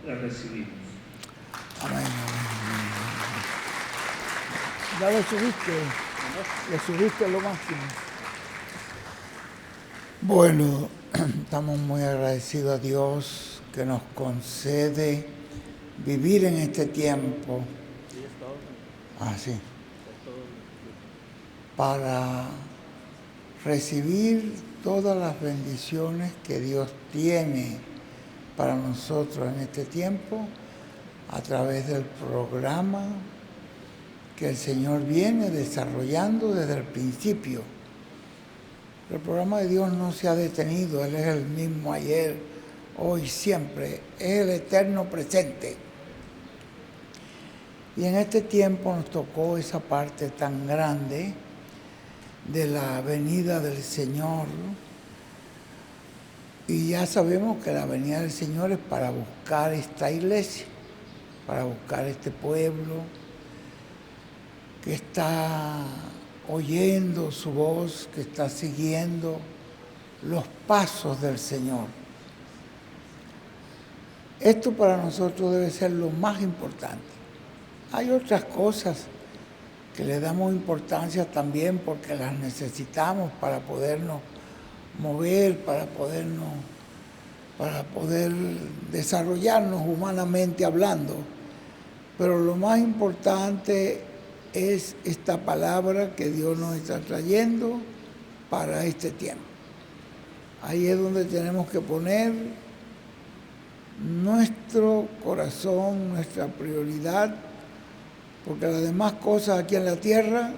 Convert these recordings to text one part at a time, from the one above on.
la recibimos. Amén. Ya le subiste lo máximo. Bueno, estamos muy agradecidos a Dios que nos concede vivir en este tiempo. Sí. Para recibir todas las bendiciones que Dios tiene para nosotros en este tiempo a través del programa que el Señor viene desarrollando desde el principio. El programa de Dios no se ha detenido, Él es el mismo ayer, hoy, siempre, es el eterno presente. Y en este tiempo nos tocó esa parte tan grande de la venida del Señor. Y ya sabemos que la venida del Señor es para buscar esta iglesia, para buscar este pueblo que está oyendo su voz, que está siguiendo los pasos del Señor. Esto para nosotros debe ser lo más importante. Hay otras cosas que le damos importancia también porque las necesitamos para podernos mover, para poder desarrollarnos humanamente hablando. Pero lo más importante es esta palabra que Dios nos está trayendo para este tiempo. Ahí es donde tenemos que poner nuestro corazón, nuestra prioridad, porque las demás cosas aquí en la tierra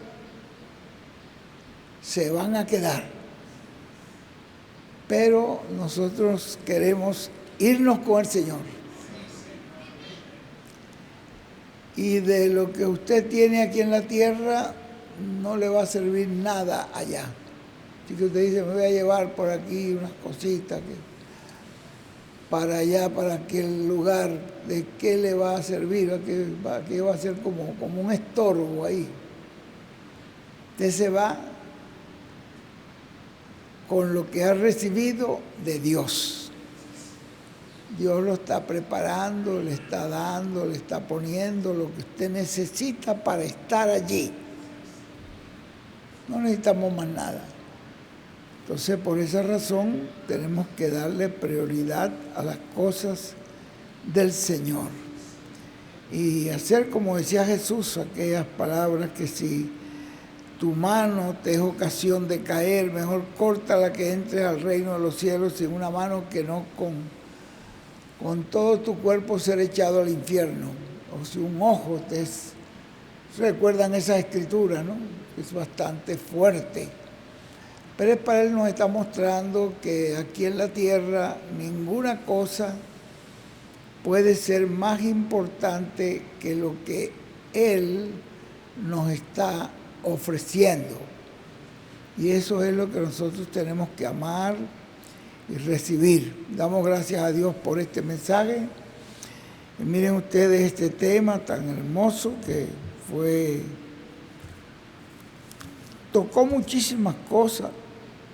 se van a quedar. Pero nosotros queremos irnos con el Señor. Y de lo que usted tiene aquí en la tierra no le va a servir nada allá. Así que usted dice, me voy a llevar por aquí unas cositas para allá, para aquel lugar. ¿De qué le va a servir? ¿Qué va a ser como un estorbo ahí? Usted se va con lo que ha recibido de Dios. Dios lo está preparando, le está dando, le está poniendo lo que usted necesita para estar allí. No necesitamos más nada. Entonces, por esa razón, tenemos que darle prioridad a las cosas del Señor. Y hacer, como decía Jesús, aquellas palabras que si tu mano te es ocasión de caer, mejor córtala que entres al reino de los cielos sin una mano que no con todo tu cuerpo ser echado al infierno. O si un ojo recuerdan esa escritura, ¿no? Es bastante fuerte. Pero para Él nos está mostrando que aquí en la tierra ninguna cosa puede ser más importante que lo que Él nos está ofreciendo. Y eso es lo que nosotros tenemos que amar y recibir. Damos gracias a Dios por este mensaje. Y miren ustedes este tema tan hermoso que tocó muchísimas cosas,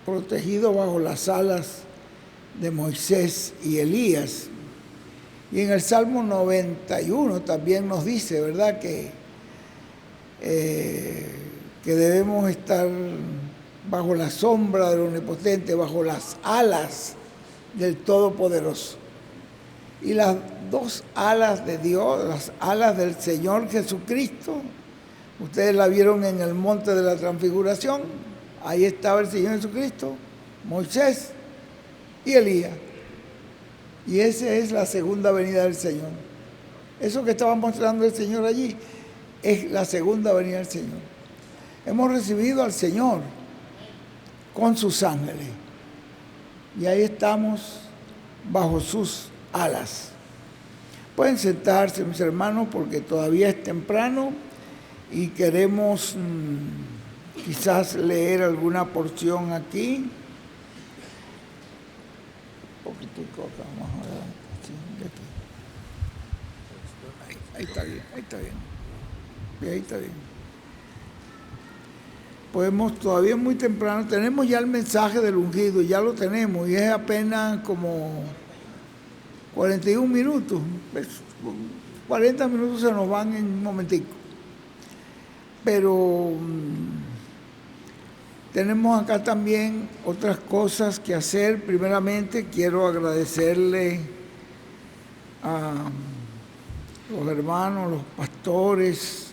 protegido bajo las alas de Moisés y Elías. Y en el Salmo 91 también nos dice, ¿verdad?, que debemos estar bajo la sombra del Omnipotente, bajo las alas del Todopoderoso. Y las dos alas de Dios, las alas del Señor Jesucristo, ustedes la vieron en el monte de la transfiguración, ahí estaba el Señor Jesucristo, Moisés y Elías. Y esa es la segunda venida del Señor. Eso que estaba mostrando el Señor allí es la segunda venida del Señor. Hemos recibido al Señor con sus ángeles. Y ahí estamos bajo sus alas. Pueden sentarse, mis hermanos, porque todavía es temprano y queremos quizás leer alguna porción aquí. Un poquitico acá, más adelante. Sí, ahí está bien, ahí está bien. Y ahí está bien. Podemos, todavía es muy temprano, tenemos ya el mensaje del ungido, ya lo tenemos, y es apenas como 41 minutos. 40 minutos se nos van en un momentico. Pero tenemos acá también otras cosas que hacer. Primeramente, quiero agradecerle a los hermanos, los pastores,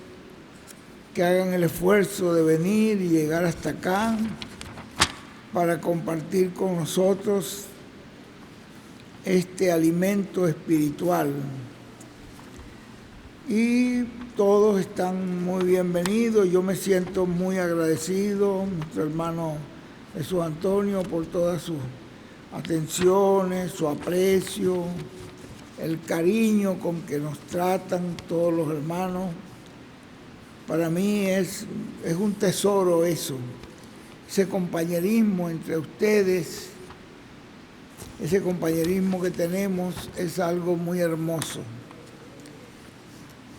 que hagan el esfuerzo de venir y llegar hasta acá para compartir con nosotros este alimento espiritual. Y todos están muy bienvenidos. Yo me siento muy agradecido, nuestro hermano Jesús Antonio, por todas sus atenciones, su aprecio, el cariño con que nos tratan todos los hermanos. Para mí es un tesoro eso, ese compañerismo entre ustedes, ese compañerismo que tenemos es algo muy hermoso.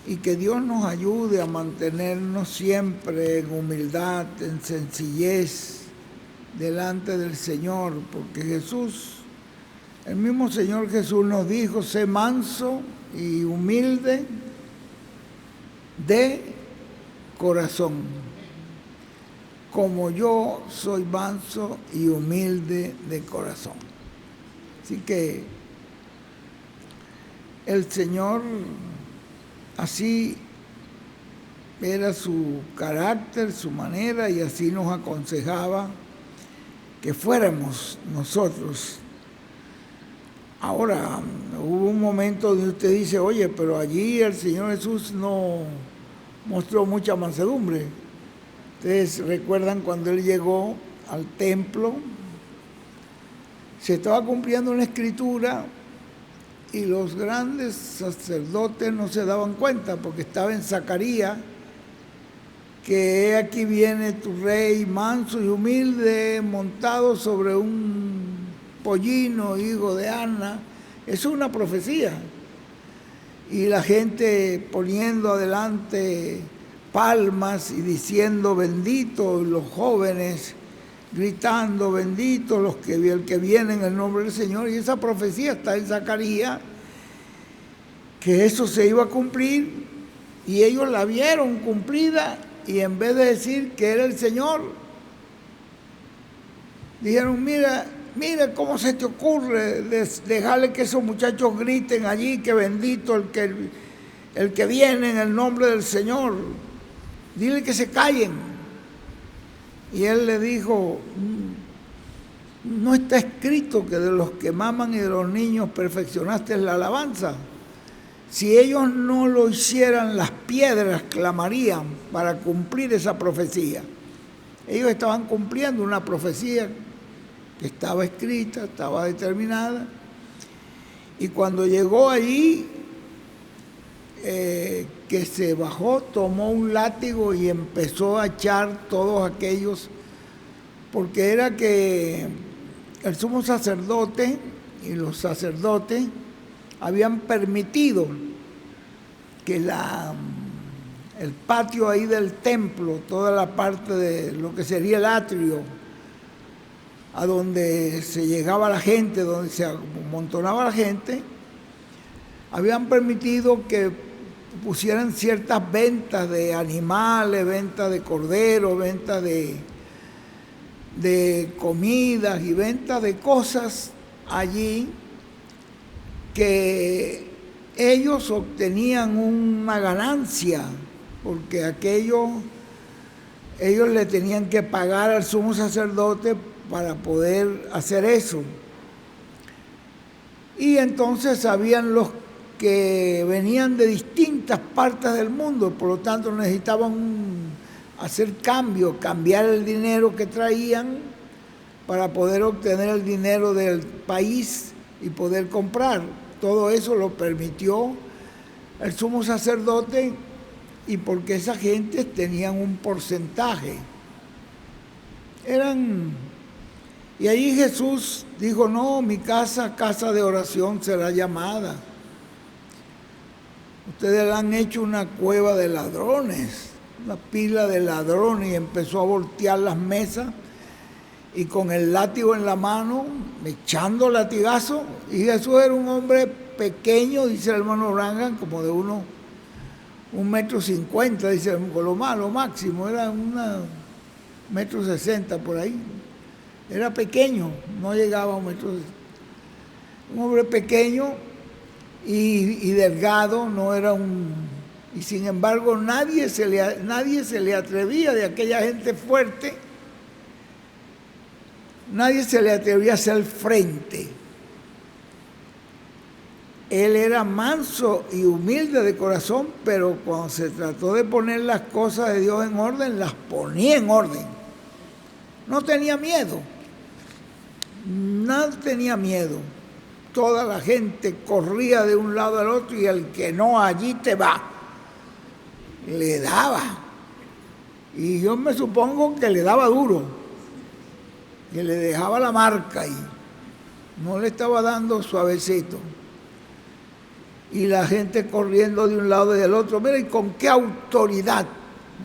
Y que Dios nos ayude a mantenernos siempre en humildad, en sencillez, delante del Señor, porque Jesús, el mismo Señor Jesús nos dijo: sé manso y humilde de corazón, como yo soy manso y humilde de corazón. Así que el Señor, así era su carácter, su manera, y así nos aconsejaba que fuéramos nosotros. Ahora, hubo un momento donde usted dice: oye, pero allí el Señor Jesús no mostró mucha mansedumbre. Ustedes recuerdan cuando Él llegó al templo, se estaba cumpliendo una escritura y los grandes sacerdotes no se daban cuenta, porque estaba en Zacarías, que he aquí viene tu rey manso y humilde, montado sobre un pollino, hijo de Ana. Eso es una profecía. Y la gente poniendo adelante palmas y diciendo bendito, y los jóvenes gritando bendito el que viene en el nombre del Señor. Y esa profecía está en Zacarías, que eso se iba a cumplir, y ellos la vieron cumplida, y en vez de decir que era el Señor, dijeron: mira cómo se te ocurre dejarle que esos muchachos griten allí que bendito el que viene en el nombre del Señor, dile que se callen. Y él le dijo: no está escrito que de los que maman y de los niños perfeccionaste la alabanza. Si ellos no lo hicieran, las piedras clamarían para cumplir esa profecía. Ellos estaban cumpliendo una profecía que estaba escrita, estaba determinada, y cuando llegó allí, que se bajó, tomó un látigo y empezó a echar todos aquellos, porque era que el sumo sacerdote y los sacerdotes habían permitido que el patio ahí del templo, toda la parte de lo que sería el atrio, a donde se llegaba la gente, donde se amontonaba la gente, habían permitido que pusieran ciertas ventas de animales, ventas de corderos, ventas de comidas y ventas de cosas allí, que ellos obtenían una ganancia, porque ellos le tenían que pagar al sumo sacerdote para poder hacer eso. Y entonces habían los que venían de distintas partes del mundo, por lo tanto necesitaban hacer cambiar el dinero que traían para poder obtener el dinero del país y poder comprar. Todo eso lo permitió el sumo sacerdote, y porque esa gente tenían un porcentaje. Y ahí Jesús dijo: no, mi casa, casa de oración será llamada. Ustedes le han hecho una cueva de ladrones, una pila de ladrones, y empezó a voltear las mesas, y con el látigo en la mano, echando latigazo. Y Jesús era un hombre pequeño, dice el hermano Branham, como de 1,50 m, dice, lo máximo, era 1,60 m por ahí. Era pequeño, no llegaba a 1 m. Un hombre pequeño y delgado, no era y sin embargo nadie se le atrevía, de aquella gente fuerte, nadie se le atrevía a hacer frente. Él era manso y humilde de corazón, pero cuando se trató de poner las cosas de Dios en orden, las ponía en orden. No tenía miedo, no tenía miedo. Toda la gente corría de un lado al otro y el que no, allí te va. Le daba. Y yo me supongo que le daba duro, que le dejaba la marca ahí. No le estaba dando suavecito. Y la gente corriendo de un lado y del otro. Mira, ¿y con qué autoridad?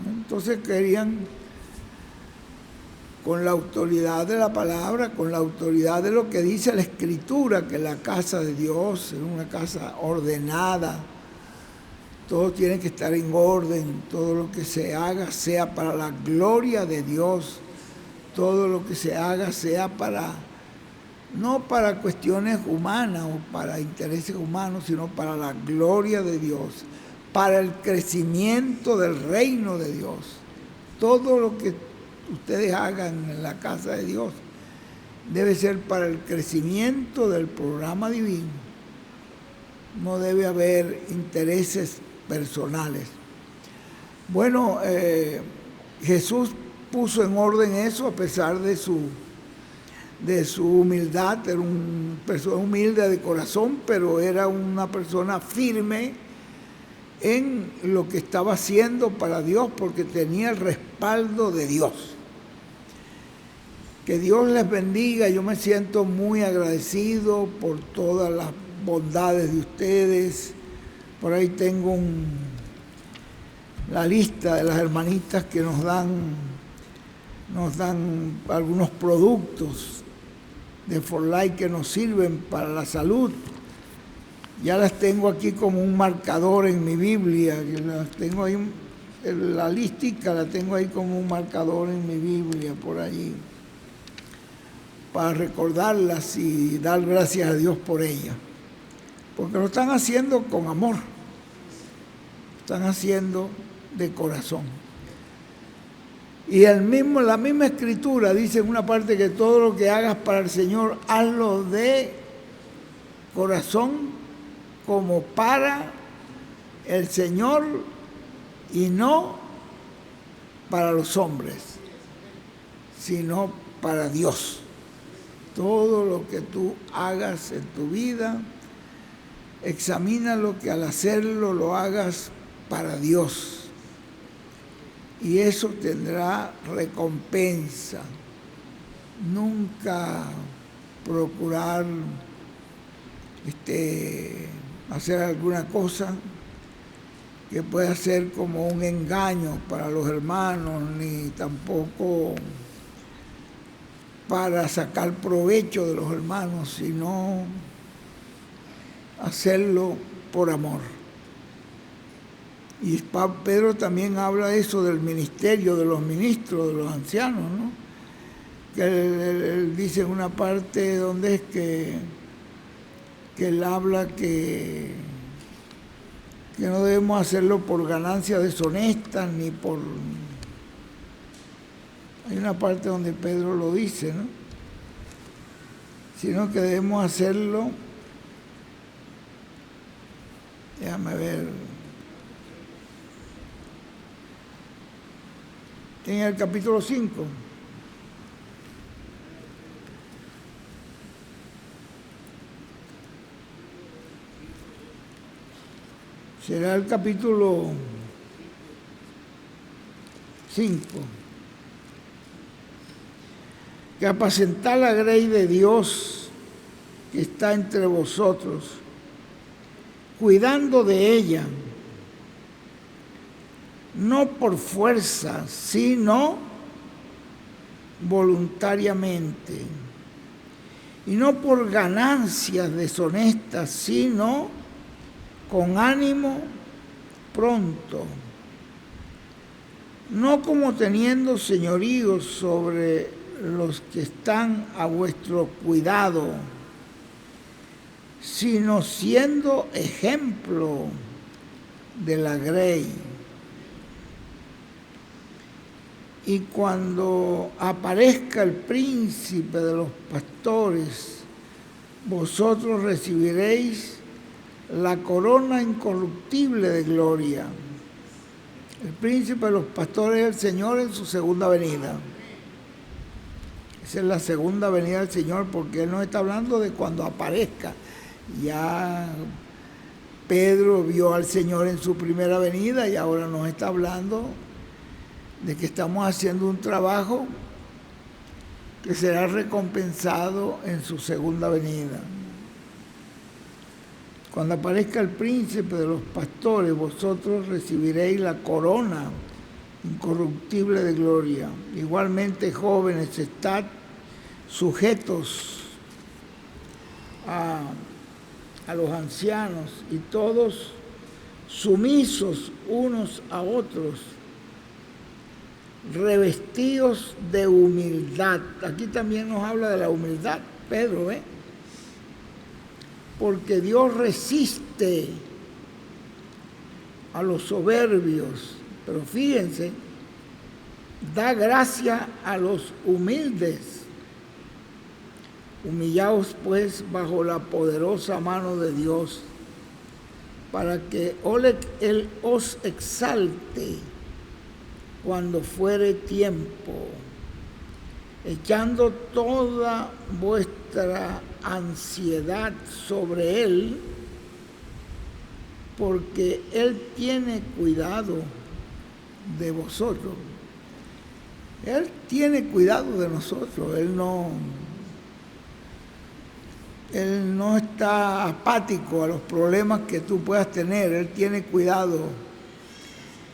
Entonces querían, con la autoridad de la palabra, con la autoridad de lo que dice la Escritura, que la casa de Dios es una casa ordenada, todo tiene que estar en orden, todo lo que se haga sea para la gloria de Dios, todo lo que se haga sea no para cuestiones humanas o para intereses humanos, sino para la gloria de Dios, para el crecimiento del reino de Dios. Todo lo que ustedes hagan en la casa de Dios debe ser para el crecimiento del programa divino. No debe haber intereses personales. Bueno, Jesús puso en orden eso a pesar de su humildad. Era una persona humilde de corazón, pero era una persona firme en lo que estaba haciendo para Dios, porque tenía el respaldo de Dios. Que Dios les bendiga. Yo me siento muy agradecido por todas las bondades de ustedes. Por ahí tengo la lista de las hermanitas que nos dan algunos productos de For Life que nos sirven para la salud. Ya las tengo aquí como un marcador en mi Biblia. Las tengo ahí, la listica la tengo ahí como un marcador en mi Biblia por allí, para recordarlas y dar gracias a Dios por ellas. Porque lo están haciendo con amor, están haciendo de corazón. Y la misma Escritura dice en una parte que todo lo que hagas para el Señor, hazlo de corazón, como para el Señor y no para los hombres, sino para Dios. Todo lo que tú hagas en tu vida, examínalo, que al hacerlo lo hagas para Dios. Y eso tendrá recompensa. Nunca procurar hacer alguna cosa que pueda ser como un engaño para los hermanos, ni tampoco para sacar provecho de los hermanos, sino hacerlo por amor. Y Pedro también habla eso del ministerio, de los ministros, de los ancianos, ¿no? Que él dice en una parte donde es que él habla que no debemos hacerlo por ganancias deshonestas, ni por... Hay una parte donde Pedro lo dice, ¿no? Sino que debemos hacerlo... Déjame ver... En el capítulo 5. Será el capítulo 5. Que apacentar la grey de Dios que está entre vosotros, cuidando de ella, no por fuerza, sino voluntariamente. y no por ganancias deshonestas, sino con ánimo pronto, no como teniendo señorío sobre los que están a vuestro cuidado, sino siendo ejemplo de la grey. Y cuando aparezca el príncipe de los pastores, vosotros recibiréis la corona incorruptible de gloria. El príncipe de los pastores es el Señor en su segunda venida. Esa es la segunda venida del Señor, porque Él nos está hablando de cuando aparezca. Ya Pedro vio al Señor en su primera venida y ahora nos está hablando de que estamos haciendo un trabajo que será recompensado en su segunda venida. Cuando aparezca el príncipe de los pastores, vosotros recibiréis la corona incorruptible de gloria. Igualmente, jóvenes, estad sujetos a los ancianos y todos sumisos unos a otros, revestidos de humildad. Aquí también nos habla de la humildad, Pedro, porque Dios resiste a los soberbios, pero fíjense, da gracia a los humildes. Humillaos pues bajo la poderosa mano de Dios, para que Él os exalte cuando fuere tiempo, echando toda vuestra ansiedad sobre Él, porque Él tiene cuidado de vosotros. Él tiene cuidado de nosotros. Él no está apático a los problemas que tú puedas tener. Él tiene cuidado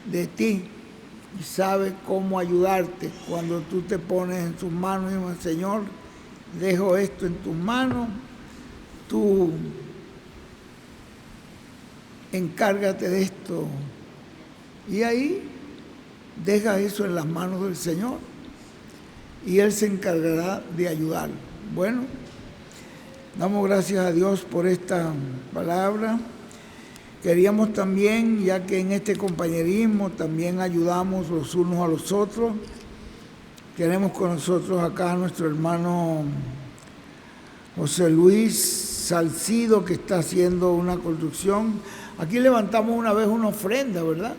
de ti y sabe cómo ayudarte cuando tú te pones en sus manos y dices, Señor, dejo esto en tus manos, tú encárgate de esto. Y ahí deja eso en las manos del Señor y Él se encargará de ayudar. Bueno, damos gracias a Dios por esta palabra. Queríamos también, ya que en este compañerismo también ayudamos los unos a los otros, tenemos con nosotros acá a nuestro hermano José Luis Salcido, que está haciendo una construcción. Aquí levantamos una vez una ofrenda, ¿verdad?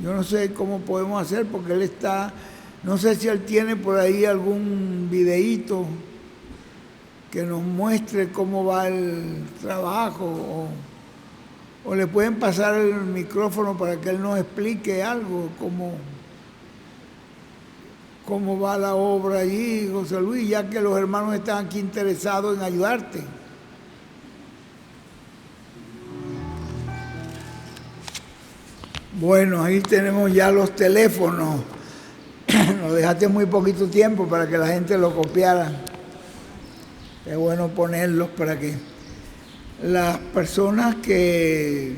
Yo no sé cómo podemos hacer, porque él está, no sé si él tiene por ahí algún videíto que nos muestre cómo va el trabajo, o le pueden pasar el micrófono para que él nos explique algo, cómo va la obra allí, José Luis, ya que los hermanos están aquí interesados en ayudarte. Bueno, ahí tenemos ya los teléfonos. Nos dejaste muy poquito tiempo para que la gente lo copiara. Es bueno ponerlos para que las personas que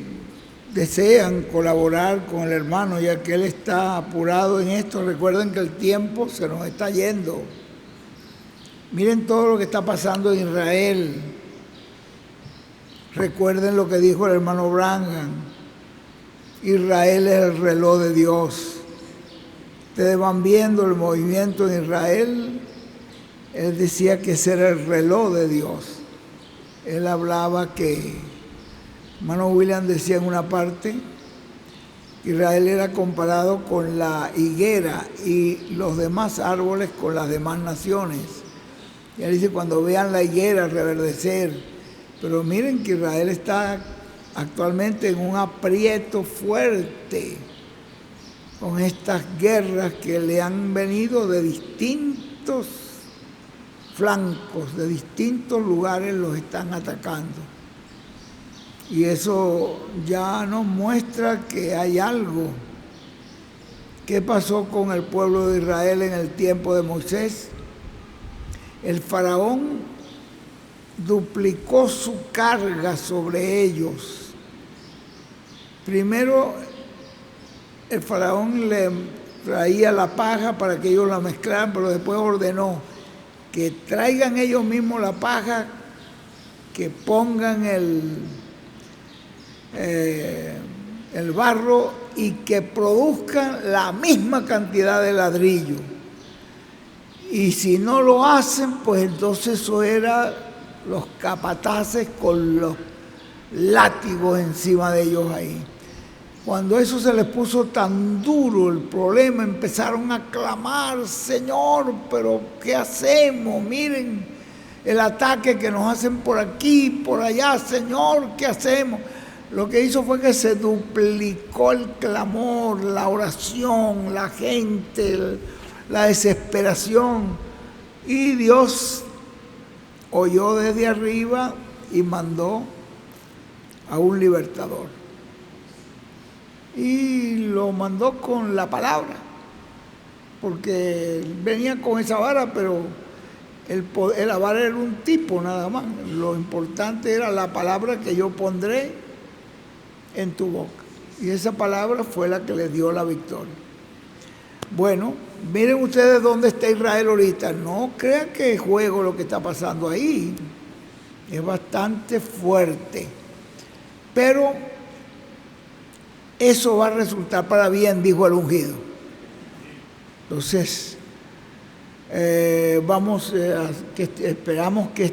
desean colaborar con el hermano, ya que él está apurado en esto, recuerden que el tiempo se nos está yendo. Miren todo lo que está pasando en Israel. Recuerden lo que dijo el hermano Branham. Israel es el reloj de Dios. Ustedes van viendo el movimiento en Israel. Él decía que ese era el reloj de Dios. Él hablaba que, hermano William decía en una parte, Israel era comparado con la higuera y los demás árboles con las demás naciones. Y él dice, cuando vean la higuera reverdecer, pero miren que Israel está actualmente en un aprieto fuerte con estas guerras que le han venido de distintos flancos, de distintos lugares los están atacando. Y eso ya nos muestra que hay algo. ¿Qué pasó con el pueblo de Israel en el tiempo de Moisés? el faraón duplicó su carga sobre ellos. Primero, el faraón le traía la paja para que ellos la mezclaran, pero después ordenó que traigan ellos mismos la paja, que pongan el barro y que produzcan la misma cantidad de ladrillo. Y si no lo hacen, pues entonces eso era los capataces con los látigos encima de ellos ahí. Cuando eso se les puso tan duro el problema, empezaron a clamar: Señor, pero ¿qué hacemos? Miren el ataque que nos hacen por aquí, por allá. Señor, ¿qué hacemos? Lo que hizo fue que se duplicó el clamor, la oración, la gente, la desesperación. Y Dios oyó desde arriba y mandó a un libertador. Y lo mandó con la palabra, porque venía con esa vara, pero la vara era un tipo nada más. Lo importante era la palabra que yo pondré en tu boca. Y esa palabra fue la que le dio la victoria. Bueno, miren ustedes dónde está Israel ahorita. No crean que es juego lo que está pasando ahí. Es bastante fuerte. Pero eso va a resultar para bien, dijo el ungido. Entonces, esperamos que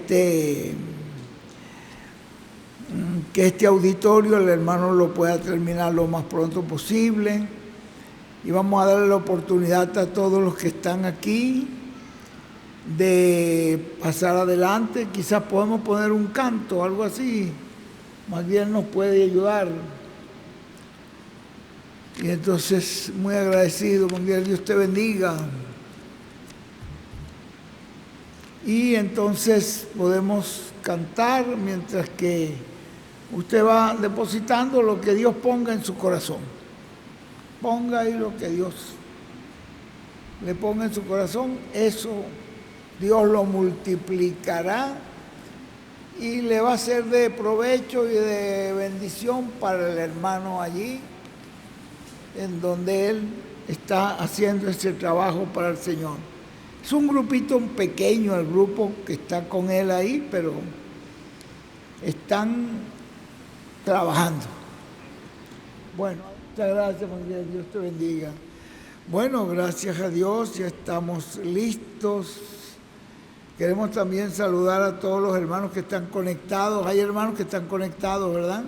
este auditorio el hermano lo pueda terminar lo más pronto posible. Y vamos a darle la oportunidad a todos los que están aquí de pasar adelante. Quizás podemos poner un canto o algo así. Más bien nos puede ayudar. Y entonces, muy agradecido, con que Dios te bendiga. Y entonces podemos cantar mientras que usted va depositando lo que Dios ponga en su corazón. Ponga ahí lo que Dios le ponga en su corazón, eso Dios lo multiplicará y le va a ser de provecho y de bendición para el hermano allí, en donde él está haciendo ese trabajo para el Señor. Es un grupito pequeño el grupo que está con él ahí, pero están trabajando. Bueno, muchas gracias, María. Dios te bendiga. Bueno, gracias a Dios, ya estamos listos. Queremos también saludar a todos los hermanos que están conectados. Hay hermanos que están conectados, ¿verdad?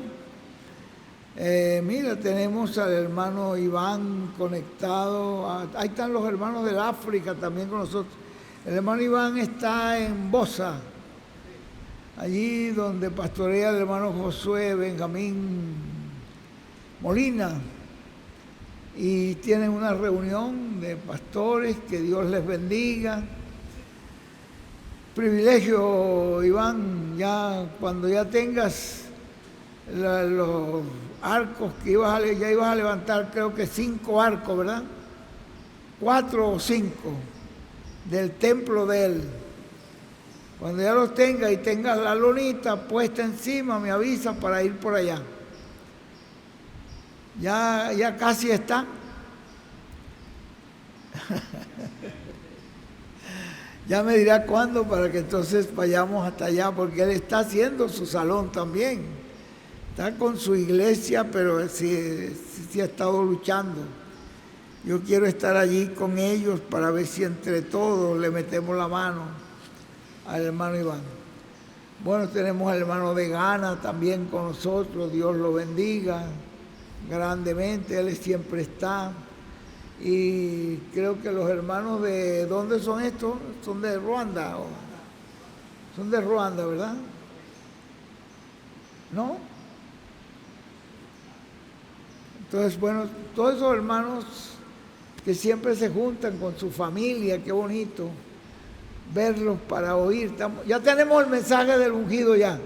Mira, tenemos al hermano Iván conectado. Ahí están los hermanos del África también con nosotros. El hermano Iván está en Bosa, allí donde pastorea el hermano Josué Benjamín Molina. Y tienen una reunión de pastores, que Dios les bendiga. Privilegio, Iván, ya cuando ya tengas los arcos que ya ibas a levantar, creo que 5 arcos, ¿verdad? 4 o 5 del templo de él. Cuando ya los tengas y tengas la lonita puesta encima, me avisa para ir por allá. Ya casi está. Ya me dirá cuándo para que entonces vayamos hasta allá, porque él está haciendo su salón también. Está con su iglesia, pero sí ha estado luchando. Yo quiero estar allí con ellos para ver si entre todos le metemos la mano al hermano Iván. Bueno, tenemos al hermano de Ghana también con nosotros. Dios lo bendiga grandemente. Él siempre está. Y creo que los hermanos de... ¿Dónde son estos? Son de Ruanda. Son de Ruanda, ¿verdad? ¿No? Entonces, bueno, todos esos hermanos que siempre se juntan con su familia, qué bonito verlos para oír. Ya tenemos el mensaje del ungido ya.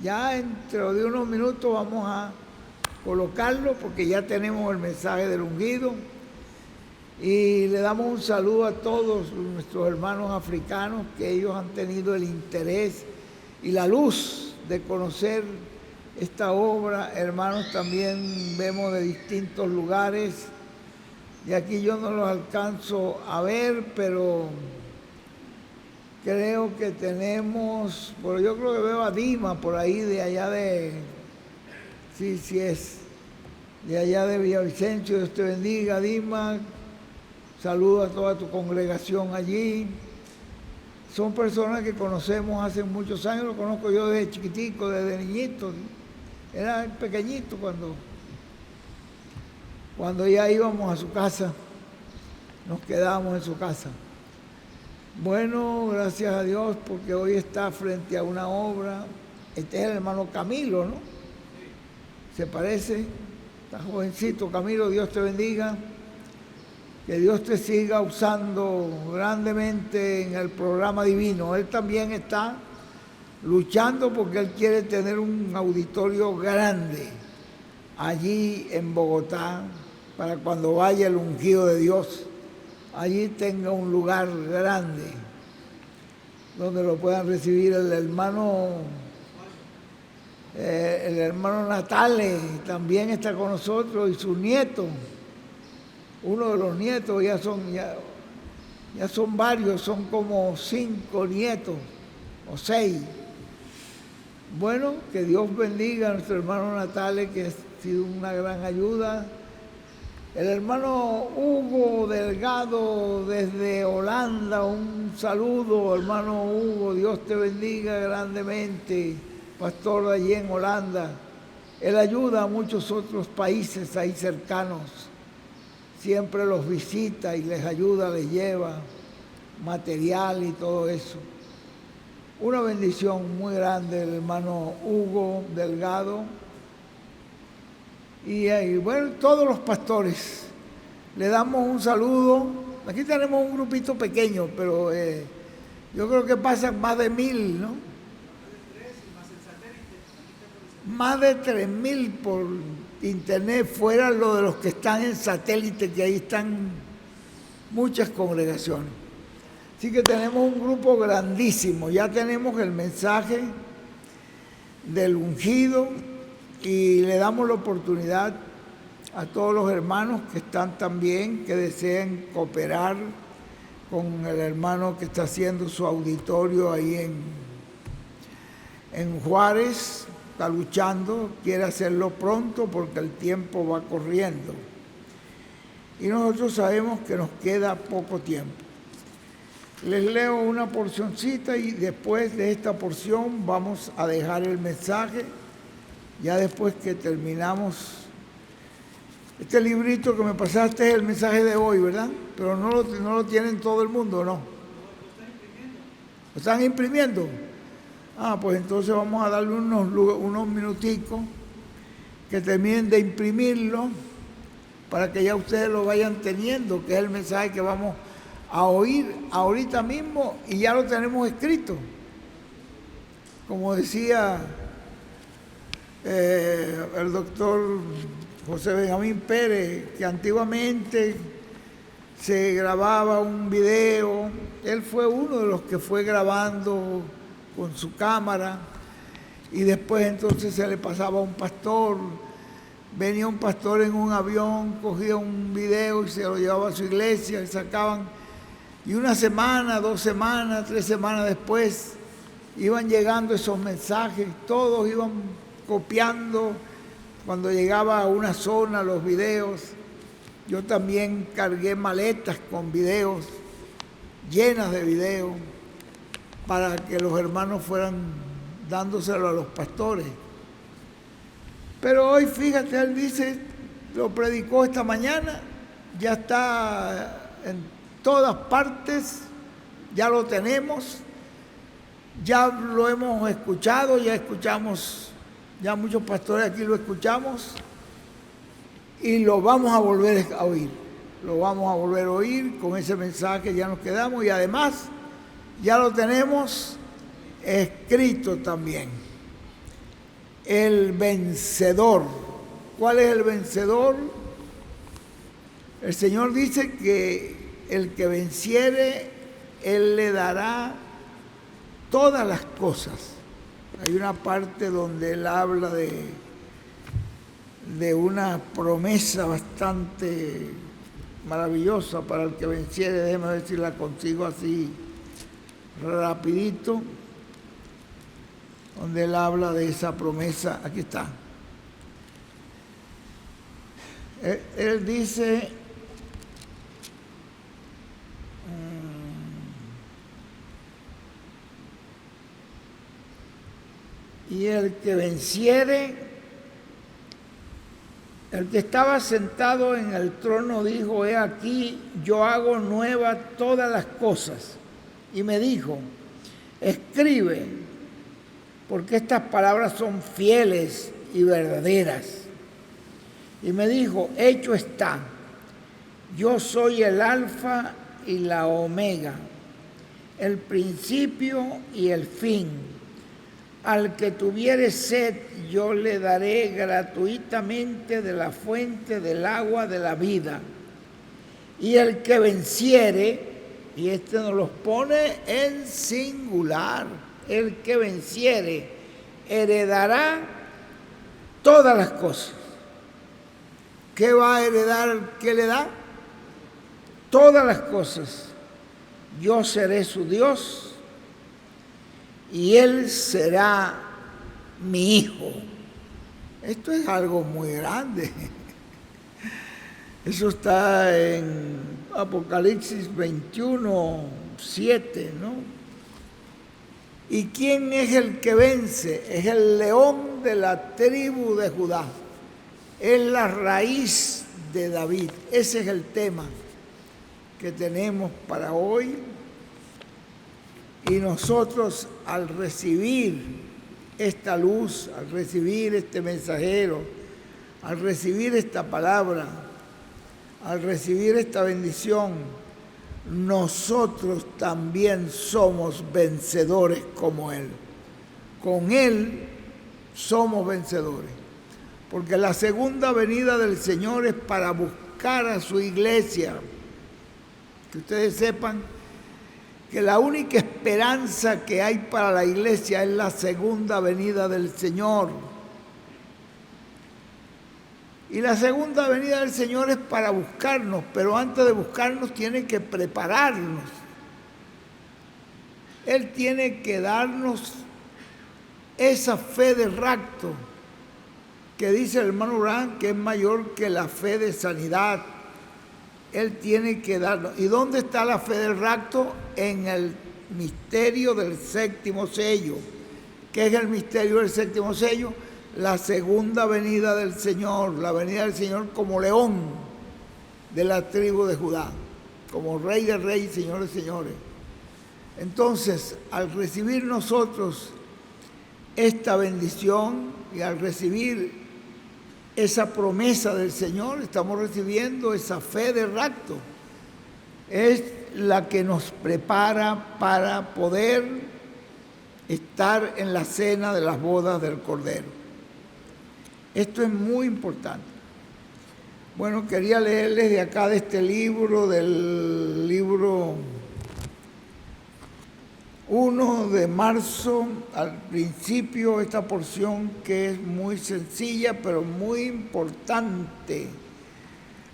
Ya dentro de unos minutos vamos a colocarlo porque ya tenemos el mensaje del ungido. Y le damos un saludo a todos nuestros hermanos africanos, que ellos han tenido el interés y la luz de conocer esta obra. Hermanos también vemos de distintos lugares, y aquí yo no los alcanzo a ver, pero creo que tenemos, pero yo creo que veo a Dima por ahí, de allá de, sí es, de allá de Villavicencio. Dios te bendiga, Dima. Saludo a toda tu congregación allí. Son personas que conocemos hace muchos años, lo conozco yo desde chiquitico, desde niñito. Era pequeñito cuando ya íbamos a su casa, nos quedábamos en su casa. Bueno, gracias a Dios, porque hoy está frente a una obra. Este es el hermano Camilo, ¿no? ¿Se parece? Está jovencito. Camilo, Dios te bendiga. Que Dios te siga usando grandemente en el programa divino. Él también está luchando porque él quiere tener un auditorio grande allí en Bogotá, para cuando vaya el ungido de Dios, allí tenga un lugar grande donde lo puedan recibir. El hermano Natale también está con nosotros, y su nieto. Uno de los nietos, ya son varios, son como 5 nietos o 6. Bueno, que Dios bendiga a nuestro hermano Natale, que ha sido una gran ayuda. El hermano Hugo Delgado desde Holanda, un saludo, hermano Hugo, Dios te bendiga grandemente, pastor allí en Holanda. Él ayuda a muchos otros países ahí cercanos. Siempre los visita y les ayuda, les lleva material y todo eso. Una bendición muy grande el hermano Hugo Delgado. Y bueno, todos los pastores, le damos un saludo. Aquí tenemos un grupito pequeño, pero yo creo que pasan más de 1000, ¿no? Más de 3000 por internet, fuera lo de los que están en satélite, que ahí están muchas congregaciones. Así que tenemos un grupo grandísimo. Ya tenemos el mensaje del ungido, y le damos la oportunidad a todos los hermanos que están también, que deseen cooperar con el hermano que está haciendo su auditorio ahí en Juárez. Está luchando, quiere hacerlo pronto porque el tiempo va corriendo. Y nosotros sabemos que nos queda poco tiempo. Les leo una porcioncita y después de esta porción vamos a dejar el mensaje, ya después que terminamos. Este librito que me pasaste es el mensaje de hoy, ¿verdad? Pero no lo tienen todo el mundo, ¿no? ¿Lo están imprimiendo? Pues entonces vamos a darle unos minuticos que terminen de imprimirlo, para que ya ustedes lo vayan teniendo, que es el mensaje que vamos a oír ahorita mismo, y ya lo tenemos escrito. Como decía el doctor José Benjamín Pérez, que antiguamente se grababa un video. Él fue uno de los que fue grabando con su cámara, y después entonces se le pasaba a un pastor. Venía un pastor en un avión, cogía un video y se lo llevaba a su iglesia, y sacaban, y 1 semana, 2 semanas, 3 semanas después iban llegando esos mensajes, todos iban copiando. Cuando llegaba a una zona los videos, yo también cargué maletas con videos, llenas de videos, para que los hermanos fueran dándoselo a los pastores. Pero hoy, fíjate, él dice, lo predicó esta mañana, ya está en todas partes, ya lo tenemos, ya lo hemos escuchado, ya muchos pastores aquí lo escuchamos, y lo vamos a volver a oír. Lo vamos a volver a oír, con ese mensaje ya nos quedamos, y además ya lo tenemos escrito también. El vencedor. ¿Cuál es el vencedor? El Señor dice que el que venciere, Él le dará todas las cosas. Hay una parte donde Él habla de una promesa bastante maravillosa para el que venciere. Déjeme ver si la consigo así rapidito, donde Él habla de esa promesa. Aquí está. Él dice, y el que venciere, el que estaba sentado en el trono dijo, he aquí, yo hago nuevas todas las cosas. Y me dijo, escribe, porque estas palabras son fieles y verdaderas. Y me dijo, hecho está, yo soy el alfa y la omega, el principio y el fin. Al que tuviere sed, yo le daré gratuitamente de la fuente del agua de la vida. Y el que venciere, y este nos los pone en singular, el que venciere heredará todas las cosas. ¿Qué va a heredar? ¿Qué le da? Todas las cosas. Yo seré su Dios y Él será mi hijo. Esto es algo muy grande. Eso está en Apocalipsis 21:7, ¿no? ¿Y quién es el que vence? Es el león de la tribu de Judá. Es la raíz de David. Ese es el tema que tenemos para hoy. Y nosotros, al recibir esta luz, al recibir este mensajero, al recibir esta palabra, al recibir esta bendición, nosotros también somos vencedores como Él. Con Él somos vencedores. Porque la segunda venida del Señor es para buscar a su iglesia. Que ustedes sepan que la única esperanza que hay para la iglesia es la segunda venida del Señor. Y la segunda venida del Señor es para buscarnos, pero antes de buscarnos tiene que prepararnos. Él tiene que darnos esa fe de rapto que dice el hermano Urán que es mayor que la fe de sanidad. Él tiene que darnos. ¿Y dónde está la fe del rapto? En el misterio del séptimo sello. ¿Qué es el misterio del séptimo sello? La segunda venida del Señor, la venida del Señor como león de la tribu de Judá, como rey de reyes, señor de señores. Entonces, al recibir nosotros esta bendición y al recibir esa promesa del Señor, estamos recibiendo esa fe de rapto. Es la que nos prepara para poder estar en la cena de las bodas del Cordero. Esto es muy importante. Bueno, quería leerles de acá de este libro, del libro 1 de marzo, al principio, esta porción que es muy sencilla, pero muy importante.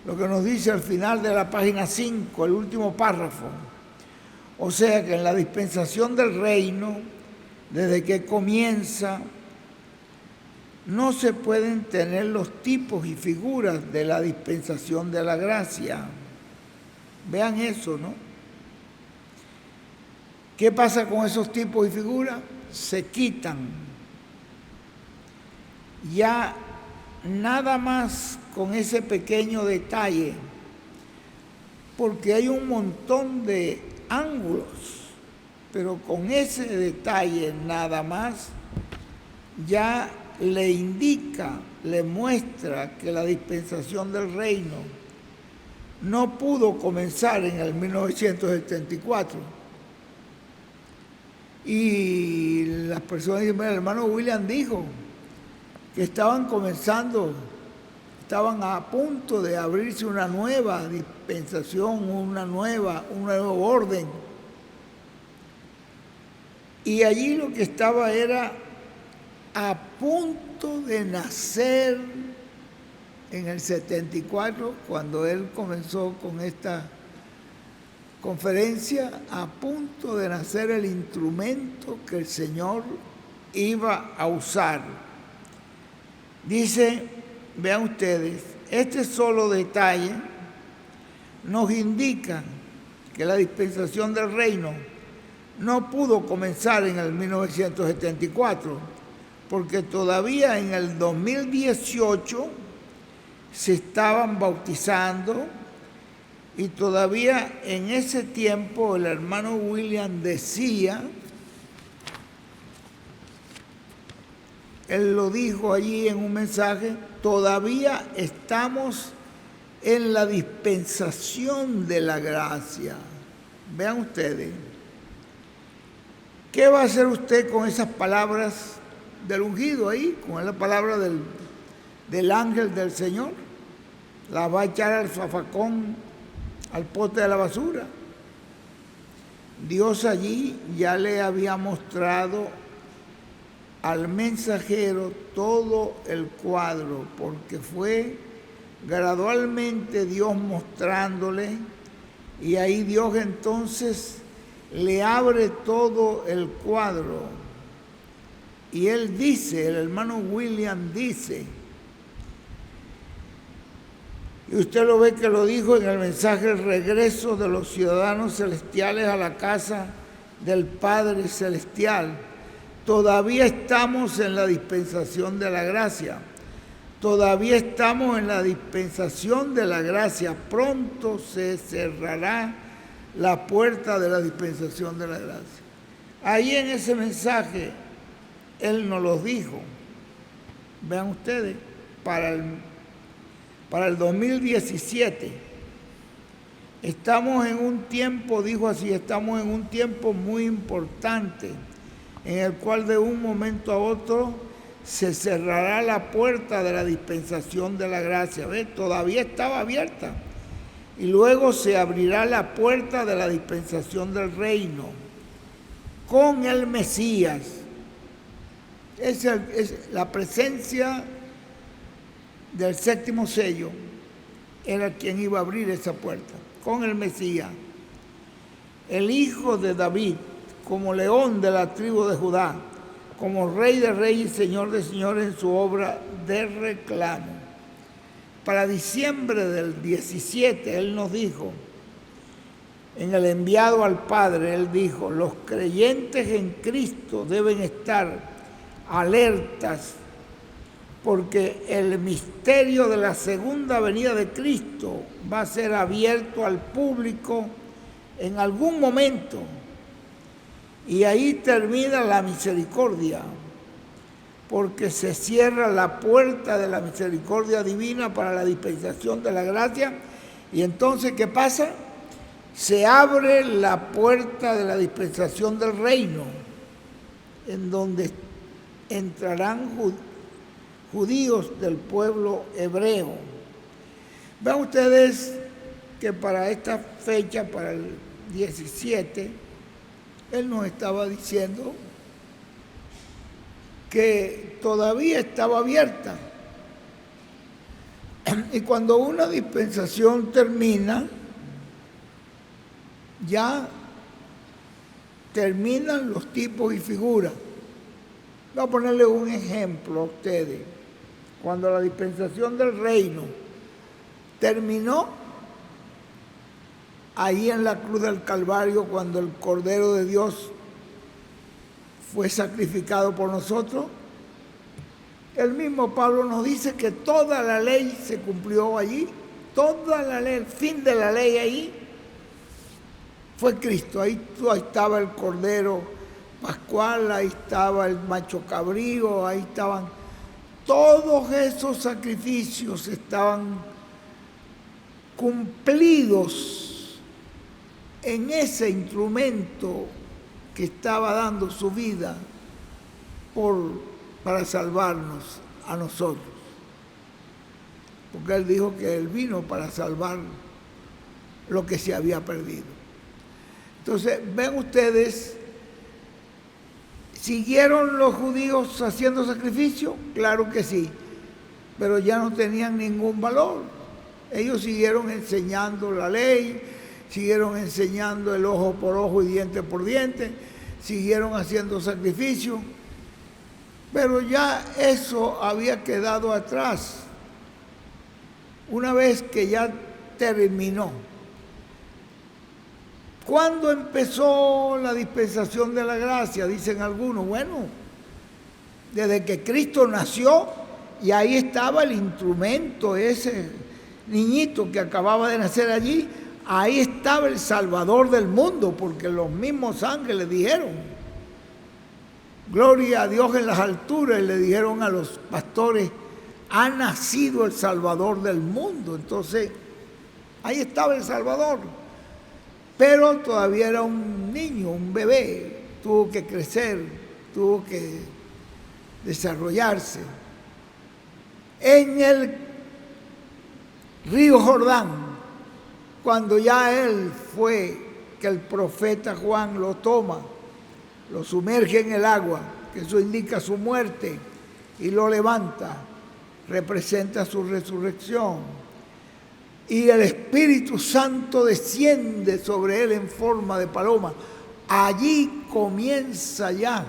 Lo que nos dice al final de la página 5, el último párrafo. O sea que en la dispensación del reino, desde que comienza, no se pueden tener los tipos y figuras de la dispensación de la gracia. Vean eso, ¿no? ¿Qué pasa con esos tipos y figuras? Se quitan. Ya nada más con ese pequeño detalle, porque hay un montón de ángulos, pero con ese detalle nada más ya le indica, le muestra que la dispensación del reino no pudo comenzar en el 1974. Y las personas dicen, el hermano William dijo que estaban estaban a punto de abrirse una nueva dispensación, un nuevo orden. Y allí lo que estaba era a punto de nacer en el 74, cuando él comenzó con esta conferencia, a punto de nacer el instrumento que el Señor iba a usar. Dice, vean ustedes, este solo detalle nos indica que la dispensación del reino no pudo comenzar en el 1974, porque todavía en el 2018 se estaban bautizando y todavía en ese tiempo el hermano William decía, él lo dijo allí en un mensaje, todavía estamos en la dispensación de la gracia. Vean ustedes, ¿qué va a hacer usted con esas palabras del ungido ahí? Con la palabra del ángel del Señor. ¿La va a echar al zafacón, al pote de la basura? Dios allí ya le había mostrado al mensajero todo el cuadro, porque fue gradualmente Dios mostrándole, y ahí Dios entonces le abre todo el cuadro. Y él dice, el hermano William dice, y usted lo ve que lo dijo en el mensaje, el regreso de los ciudadanos celestiales a la casa del Padre Celestial. Todavía estamos en la dispensación de la gracia. Todavía estamos en la dispensación de la gracia. Pronto se cerrará la puerta de la dispensación de la gracia. Ahí en ese mensaje, él nos lo dijo. Vean ustedes, para el 2017, estamos en un tiempo, dijo así, estamos en un tiempo muy importante, en el cual de un momento a otro se cerrará la puerta de la dispensación de la gracia. ¿Ves? Todavía estaba abierta. Y luego se abrirá la puerta de la dispensación del reino con el Mesías. Es la presencia del séptimo sello, era quien iba a abrir esa puerta, con el Mesías, el hijo de David, como león de la tribu de Judá, como rey de reyes y señor de señores en su obra de reclamo. Para diciembre del 17, él nos dijo, en el enviado al Padre, él dijo, los creyentes en Cristo deben estar alertas, porque el misterio de la segunda venida de Cristo va a ser abierto al público en algún momento. Y ahí termina la misericordia, porque se cierra la puerta de la misericordia divina para la dispensación de la gracia. Y entonces, ¿qué pasa? Se abre la puerta de la dispensación del reino, en donde entrarán judíos del pueblo hebreo. Vean ustedes que para esta fecha, para el 17, él nos estaba diciendo que todavía estaba abierta. Y cuando una dispensación termina, ya terminan los tipos y figuras. Voy a ponerle un ejemplo a ustedes. Cuando la dispensación del reino terminó, ahí en la cruz del Calvario, cuando el Cordero de Dios fue sacrificado por nosotros, el mismo Pablo nos dice que toda la ley se cumplió allí, toda la ley, el fin de la ley ahí fue Cristo. Ahí estaba el Cordero Pascual, ahí estaba el macho cabrío, ahí estaban todos esos sacrificios, estaban cumplidos en ese instrumento que estaba dando su vida para salvarnos a nosotros. porque Él dijo que Él vino para salvar lo que se había perdido. Entonces, ven ustedes, ¿siguieron los judíos haciendo sacrificio? Claro que sí, pero ya no tenían ningún valor. Ellos siguieron enseñando la ley, siguieron enseñando el ojo por ojo y diente por diente, siguieron haciendo sacrificio, pero ya eso había quedado atrás. Una vez que ya terminó. ¿Cuándo empezó la dispensación de la gracia? Dicen algunos. Bueno, desde que Cristo nació, y ahí estaba el instrumento, ese niñito que acababa de nacer allí, ahí estaba el Salvador del mundo, porque los mismos ángeles dijeron, gloria a Dios en las alturas, y le dijeron a los pastores, ha nacido el Salvador del mundo. Entonces, ahí estaba el Salvador. Pero todavía era un niño, un bebé, tuvo que crecer, tuvo que desarrollarse. En el río Jordán, cuando ya él fue, que el profeta Juan lo toma, lo sumerge en el agua, que eso indica su muerte, y lo levanta, representa su resurrección. Y el Espíritu Santo desciende sobre él en forma de paloma. Allí comienza ya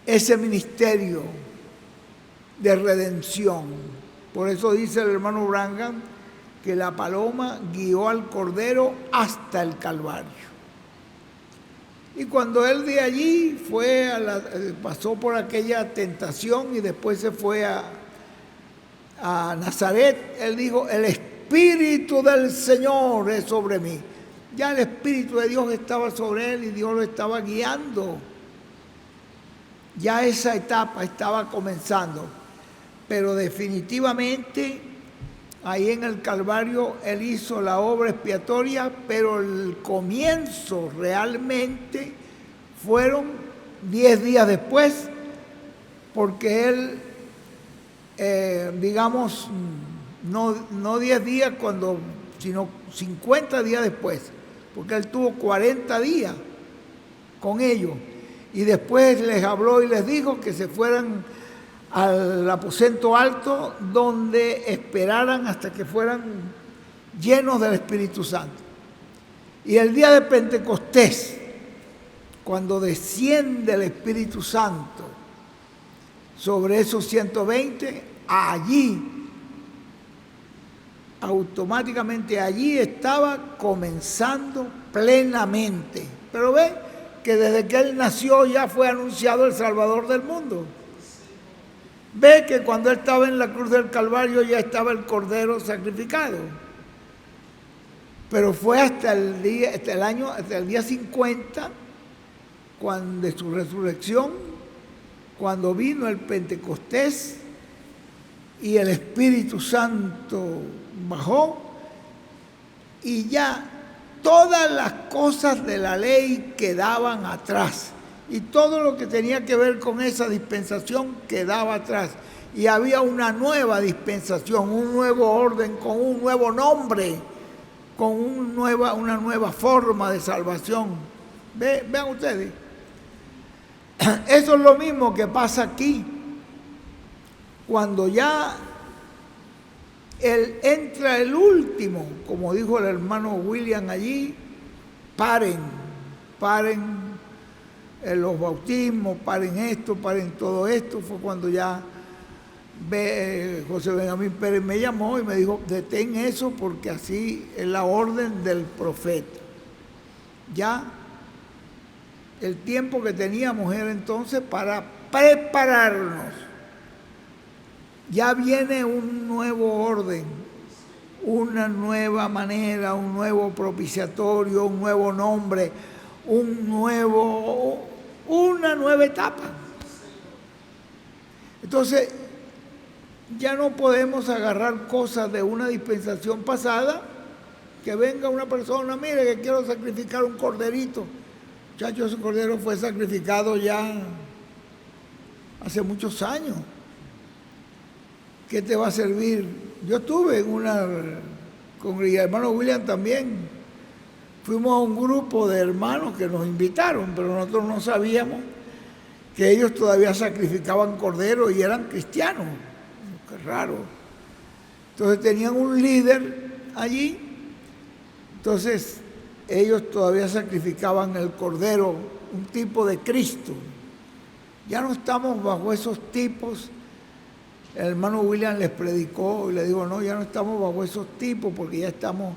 ese ministerio de redención. Por eso dice el hermano Branham que la paloma guió al Cordero hasta el Calvario. Y cuando él de allí fue pasó por aquella tentación y después se fue a Nazaret, él dijo, el Espíritu del Señor es sobre mí. Ya el Espíritu de Dios estaba sobre él y Dios lo estaba guiando. Ya esa etapa estaba comenzando. Pero definitivamente, ahí en el Calvario, él hizo la obra expiatoria, pero el comienzo realmente fueron 10 días después, porque él digamos, no 10 días sino 50 días después, porque él tuvo 40 días con ellos. Y después les habló y les dijo que se fueran al aposento alto, donde esperaran hasta que fueran llenos del Espíritu Santo. Y el día de Pentecostés, cuando desciende el Espíritu Santo sobre esos 120, allí, automáticamente allí estaba comenzando plenamente. Pero ve que desde que él nació ya fue anunciado el Salvador del mundo. Ve que cuando él estaba en la cruz del Calvario ya estaba el Cordero sacrificado. Pero fue hasta el día 50, de su resurrección, cuando vino el Pentecostés y el Espíritu Santo bajó, y ya todas las cosas de la ley quedaban atrás, y todo lo que tenía que ver con esa dispensación quedaba atrás, y había una nueva dispensación, un nuevo orden, con un nuevo nombre, con una nueva forma de salvación. Vean ustedes. Eso es lo mismo que pasa aquí. Cuando ya entra el último, como dijo el hermano William allí, paren los bautismos, paren esto, paren todo esto. Fue cuando ya José Benjamín Pérez me llamó y me dijo, detén eso porque así es la orden del profeta. Ya el tiempo que teníamos era entonces para prepararnos. Ya viene un nuevo orden, una nueva manera, un nuevo propiciatorio, un nuevo nombre, una nueva etapa. Entonces, ya no podemos agarrar cosas de una dispensación pasada, que venga una persona, mire que quiero sacrificar un corderito. Muchachos, ese cordero fue sacrificado ya hace muchos años. ¿Qué te va a servir Yo estuve en una, con el hermano William también, fuimos a un grupo de hermanos que nos invitaron, pero nosotros no sabíamos que ellos todavía sacrificaban cordero y eran cristianos. Qué raro. Entonces tenían un líder allí, entonces ellos todavía sacrificaban el cordero, un tipo de Cristo. Ya no estamos bajo esos tipos. El hermano William les predicó y le dijo, no, ya no estamos bajo esos tipos porque ya estamos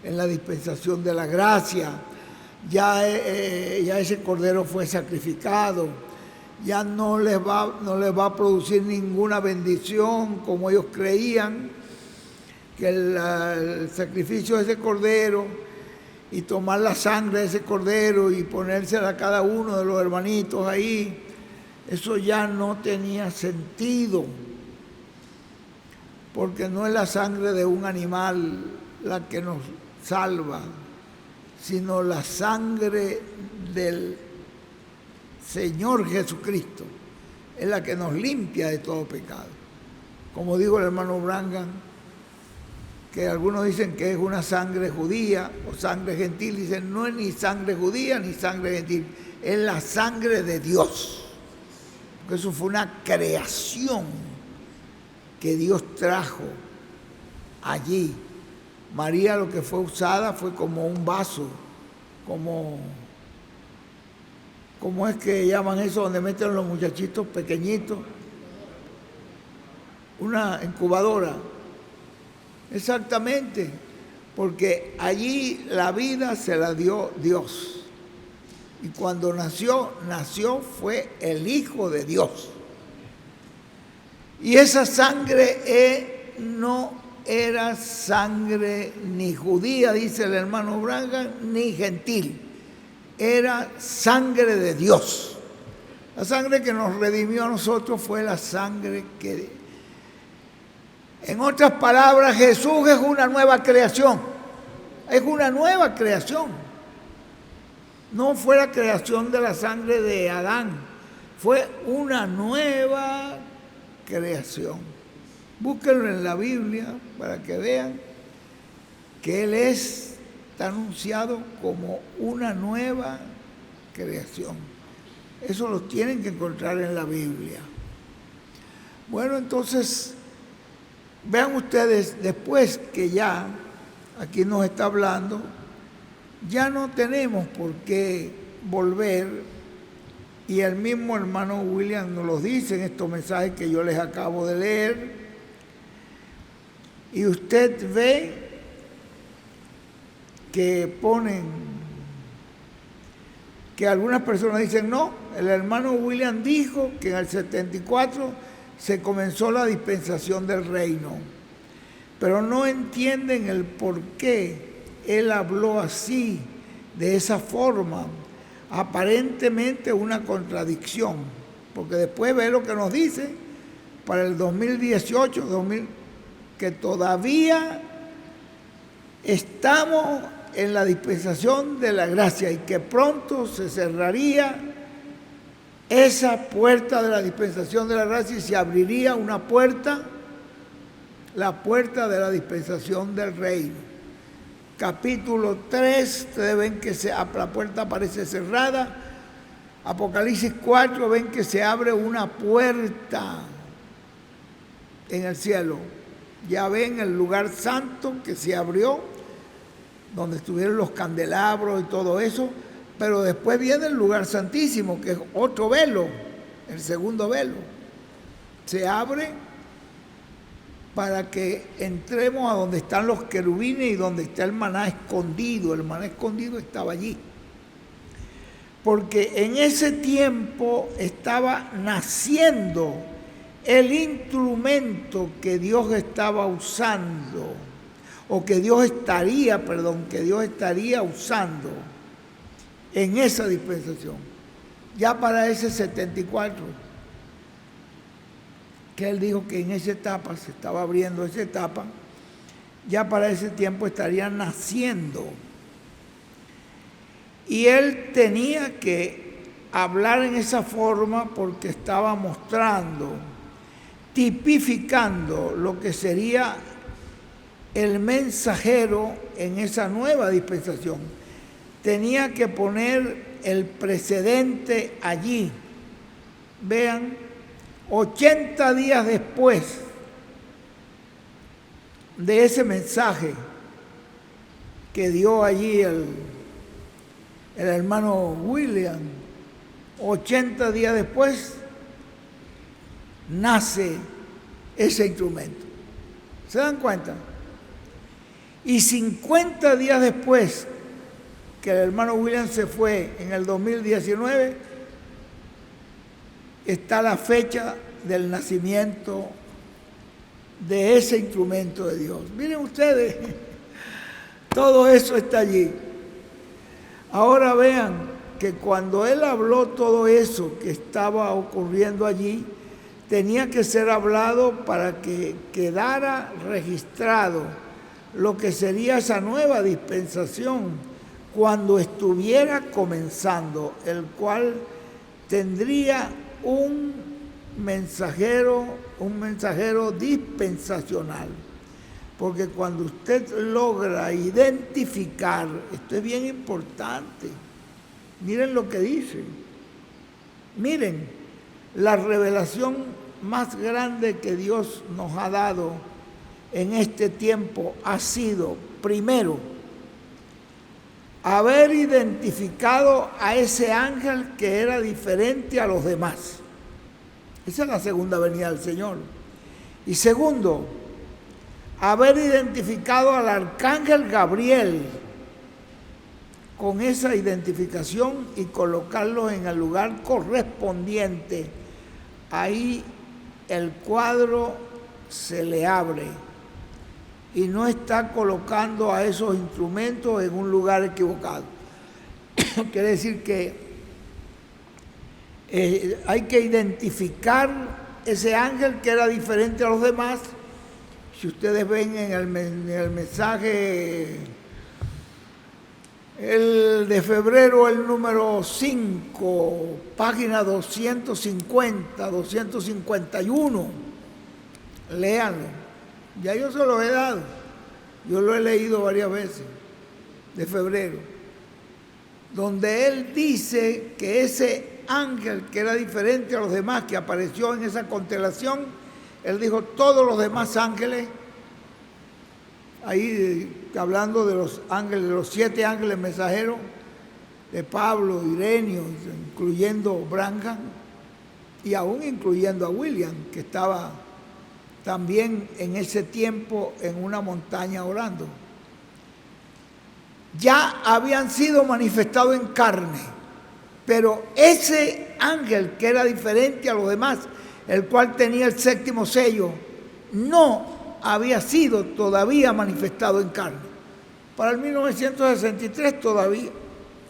en la dispensación de la gracia. Ya ese cordero fue sacrificado. Ya no les va a producir ninguna bendición como ellos creían, que el sacrificio de ese cordero y tomar la sangre de ese cordero y ponérsela a cada uno de los hermanitos ahí, eso ya no tenía sentido, porque no es la sangre de un animal la que nos salva, sino la sangre del Señor Jesucristo, es la que nos limpia de todo pecado. Como dijo el hermano Branham, que algunos dicen que es una sangre judía o sangre gentil, dicen no es ni sangre judía ni sangre gentil, es la sangre de Dios, porque eso fue una creación que Dios trajo allí. María lo que fue usada fue como un vaso, ¿cómo es que llaman eso donde meten los muchachitos pequeñitos? Una incubadora. Exactamente, porque allí la vida se la dio Dios. Y cuando nació fue el Hijo de Dios. Y esa sangre no era sangre ni judía, dice el hermano Branham, ni gentil. Era sangre de Dios. La sangre que nos redimió a nosotros fue la sangre que... En otras palabras, Jesús es una nueva creación. Es una nueva creación. No fue la creación de la sangre de Adán. Fue una nueva creación. Búsquenlo en la Biblia para que vean que Él está anunciado como una nueva creación. Eso lo tienen que encontrar en la Biblia. Bueno, entonces, vean ustedes, después que ya aquí nos está hablando, ya no tenemos por qué volver, y el mismo hermano William nos lo dice en estos mensajes que yo les acabo de leer, y usted ve que ponen, que algunas personas dicen, no, el hermano William dijo que en el 74 se comenzó la dispensación del reino, pero no entienden el por qué él habló así, de esa forma, aparentemente una contradicción, porque después ve lo que nos dice para el 2018, que todavía estamos en la dispensación de la gracia y que pronto se cerraría esa puerta de la dispensación de la gracia y se abriría una puerta, la puerta de la dispensación del reino. Capítulo 3, ustedes ven que la puerta aparece cerrada. Apocalipsis 4, ven que se abre una puerta en el cielo. Ya ven el lugar santo que se abrió, donde estuvieron los candelabros y todo eso, pero después viene el lugar santísimo, que es otro velo, el segundo velo. Se abre para que entremos a donde están los querubines y donde está el maná escondido. El maná escondido estaba allí. Porque en ese tiempo estaba naciendo el instrumento que Dios estaba usando, o que Dios estaría usando en esa dispensación. Ya para ese 74, que él dijo que en esa etapa, se estaba abriendo esa etapa, ya para ese tiempo estaría naciendo. Y él tenía que hablar en esa forma porque estaba mostrando, tipificando lo que sería el mensajero en esa nueva dispensación tenía que poner el precedente allí. Vean, 80 días después de ese mensaje que dio allí el hermano William, 80 días después nace ese instrumento. ¿Se dan cuenta? Y 50 días después que el hermano William se fue, en el 2019, está la fecha del nacimiento de ese instrumento de Dios. Miren ustedes, todo eso está allí. Ahora vean que cuando él habló todo eso que estaba ocurriendo allí, tenía que ser hablado para que quedara registrado lo que sería esa nueva dispensación cuando estuviera comenzando, el cual tendría un mensajero dispensacional. Porque cuando usted logra identificar, esto es bien importante, miren lo que dice, miren, la revelación más grande que Dios nos ha dado en este tiempo ha sido, primero, haber identificado a ese ángel que era diferente a los demás. Esa es la segunda venida del Señor. Y segundo, haber identificado al arcángel Gabriel con esa identificación y colocarlo en el lugar correspondiente. Ahí el cuadro se le abre y no está colocando a esos instrumentos en un lugar equivocado. Quiere decir que hay que identificar ese ángel que era diferente a los demás. Si ustedes ven en el mensaje, el de febrero, el número 5, página 250, 251, léanlo. Ya yo se lo he dado, yo lo he leído varias veces, de febrero, donde él dice que ese ángel que era diferente a los demás, que apareció en esa constelación, él dijo, todos los demás ángeles, ahí hablando de los ángeles, de los 7 ángeles mensajeros, de Pablo, Ireneo, incluyendo Branham, y aún incluyendo a William, que estaba también en ese tiempo en una montaña orando, ya habían sido manifestados en carne, pero ese ángel que era diferente a los demás, el cual tenía el 7º sello, no había sido todavía manifestado en carne. Para el 1963 todavía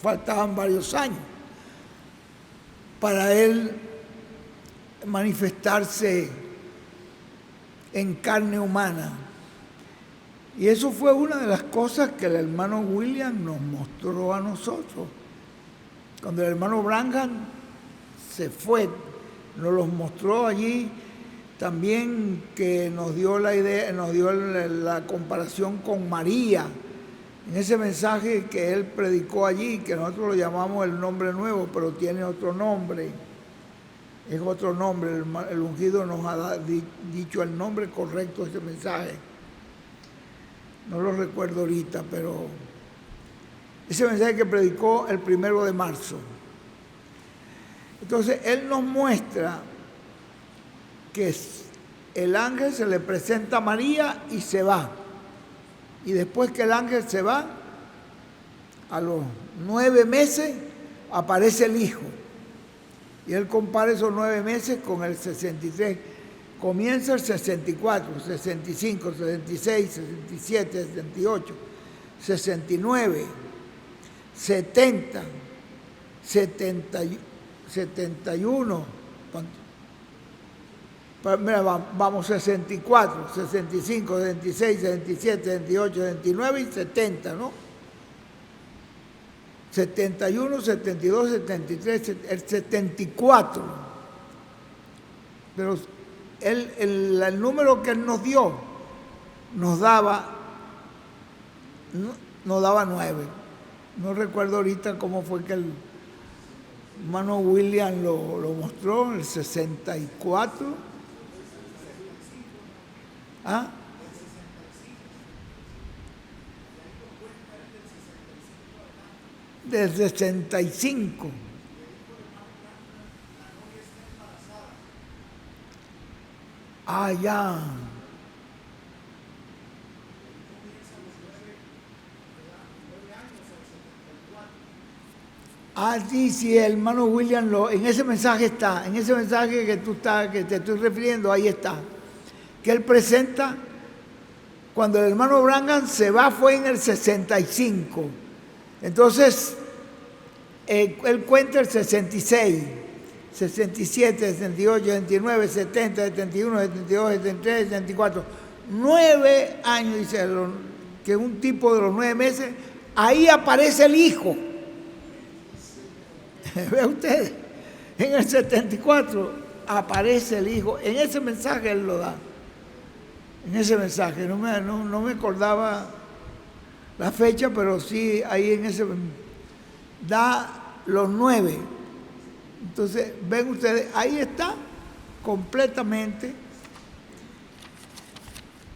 faltaban varios años para él manifestarse en carne humana. Y eso fue una de las cosas que el hermano William nos mostró a nosotros. Cuando el hermano Branham se fue, nos los mostró allí también, que nos dio la idea, nos dio la comparación con María, en ese mensaje que él predicó allí, que nosotros lo llamamos el nombre nuevo, pero tiene otro nombre. Es otro nombre, el ungido nos ha dicho el nombre correcto de ese mensaje. No lo recuerdo ahorita, pero ese mensaje que predicó el 1 de marzo. Entonces, él nos muestra que el ángel se le presenta a María y se va. Y después que el ángel se va, a los 9 meses, aparece el Hijo. Y él compara esos 9 meses con el 63. Comienza el 64, 65, 66, 67, 68, 69, 70, 71. Mira, vamos 64, 65, 66, 67, 68, 69 y 70, ¿no? 71, 72, 73, el 74. Pero el número que él nos dio nos daba no daba 9. No recuerdo ahorita cómo fue que el hermano William lo mostró, el 64. ¿Ah? Del 65. Ah, ya. Ah, sí, el hermano William, en ese mensaje está, en ese mensaje que te estoy refiriendo, ahí está. Que él presenta, cuando el hermano Branham se va, fue en el 65. Entonces, él cuenta el 66, 67, 68, 69, 70, 71, 72, 73, 74. 9 años, dice, que un tipo de los 9 meses, ahí aparece el hijo. Ve ustedes, en el 74 aparece el hijo. En ese mensaje él lo da. En ese mensaje, no me acordaba la fecha, pero sí ahí en ese da los 9. Entonces, ven ustedes, ahí está completamente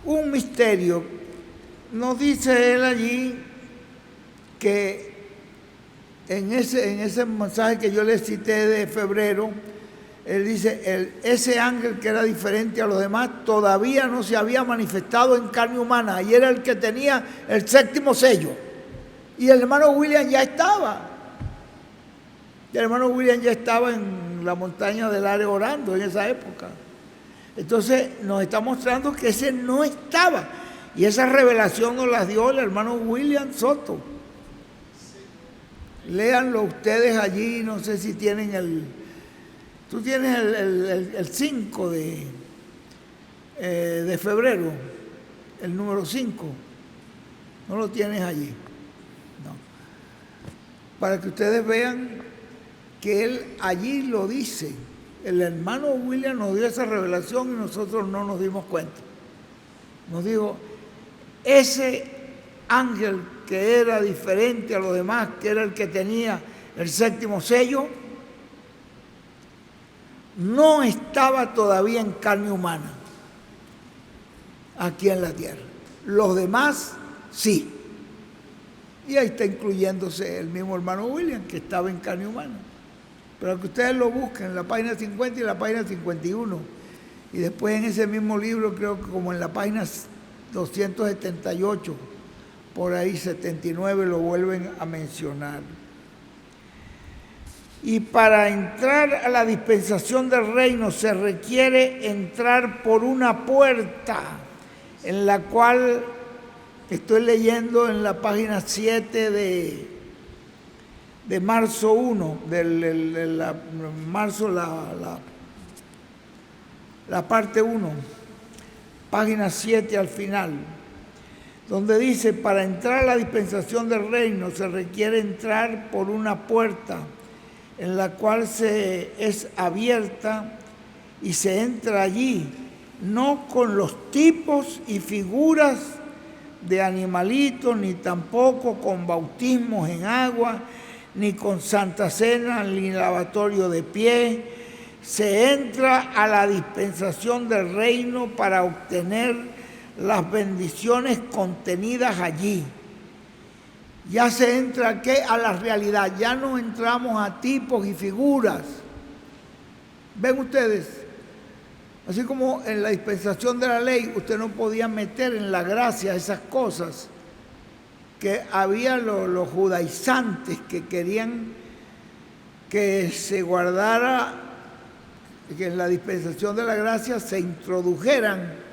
un misterio. Nos dice él allí que en ese mensaje que yo le cité de febrero, él dice, ese ángel que era diferente a los demás todavía no se había manifestado en carne humana y era el que tenía el 7º sello. Y el hermano William ya estaba. El hermano William ya estaba en la montaña del Área orando en esa época. Entonces nos está mostrando que ese no estaba. Y esa revelación nos la dio el hermano William Soto. Léanlo ustedes allí, no sé si tienen tú tienes el 5 de febrero, el número 5. No lo tienes allí. No. Para que ustedes vean que él allí lo dice. El hermano William nos dio esa revelación y nosotros no nos dimos cuenta. Nos dijo, ese ángel que era diferente a los demás, que era el que tenía el 7º sello, no estaba todavía en carne humana aquí en la tierra. Los demás sí. Y ahí está incluyéndose el mismo hermano William, que estaba en carne humana. Pero que ustedes lo busquen en la página 50 y la página 51. Y después en ese mismo libro, creo que como en la página 278, por ahí 79 lo vuelven a mencionar. Y para entrar a la dispensación del reino se requiere entrar por una puerta, en la cual estoy leyendo en la página 7 de marzo 1, marzo la parte 1, página 7 al final, donde dice, para entrar a la dispensación del reino se requiere entrar por una puerta, en la cual es abierta y se entra allí, no con los tipos y figuras de animalitos, ni tampoco con bautismos en agua, ni con Santa Cena, ni lavatorio de pies. Se entra a la dispensación del reino para obtener las bendiciones contenidas allí. Ya se entra ¿qué? A la realidad, ya no entramos a tipos y figuras. ¿Ven ustedes? Así como en la dispensación de la ley usted no podía meter en la gracia esas cosas que había los judaizantes que querían que se guardara, que en la dispensación de la gracia se introdujeran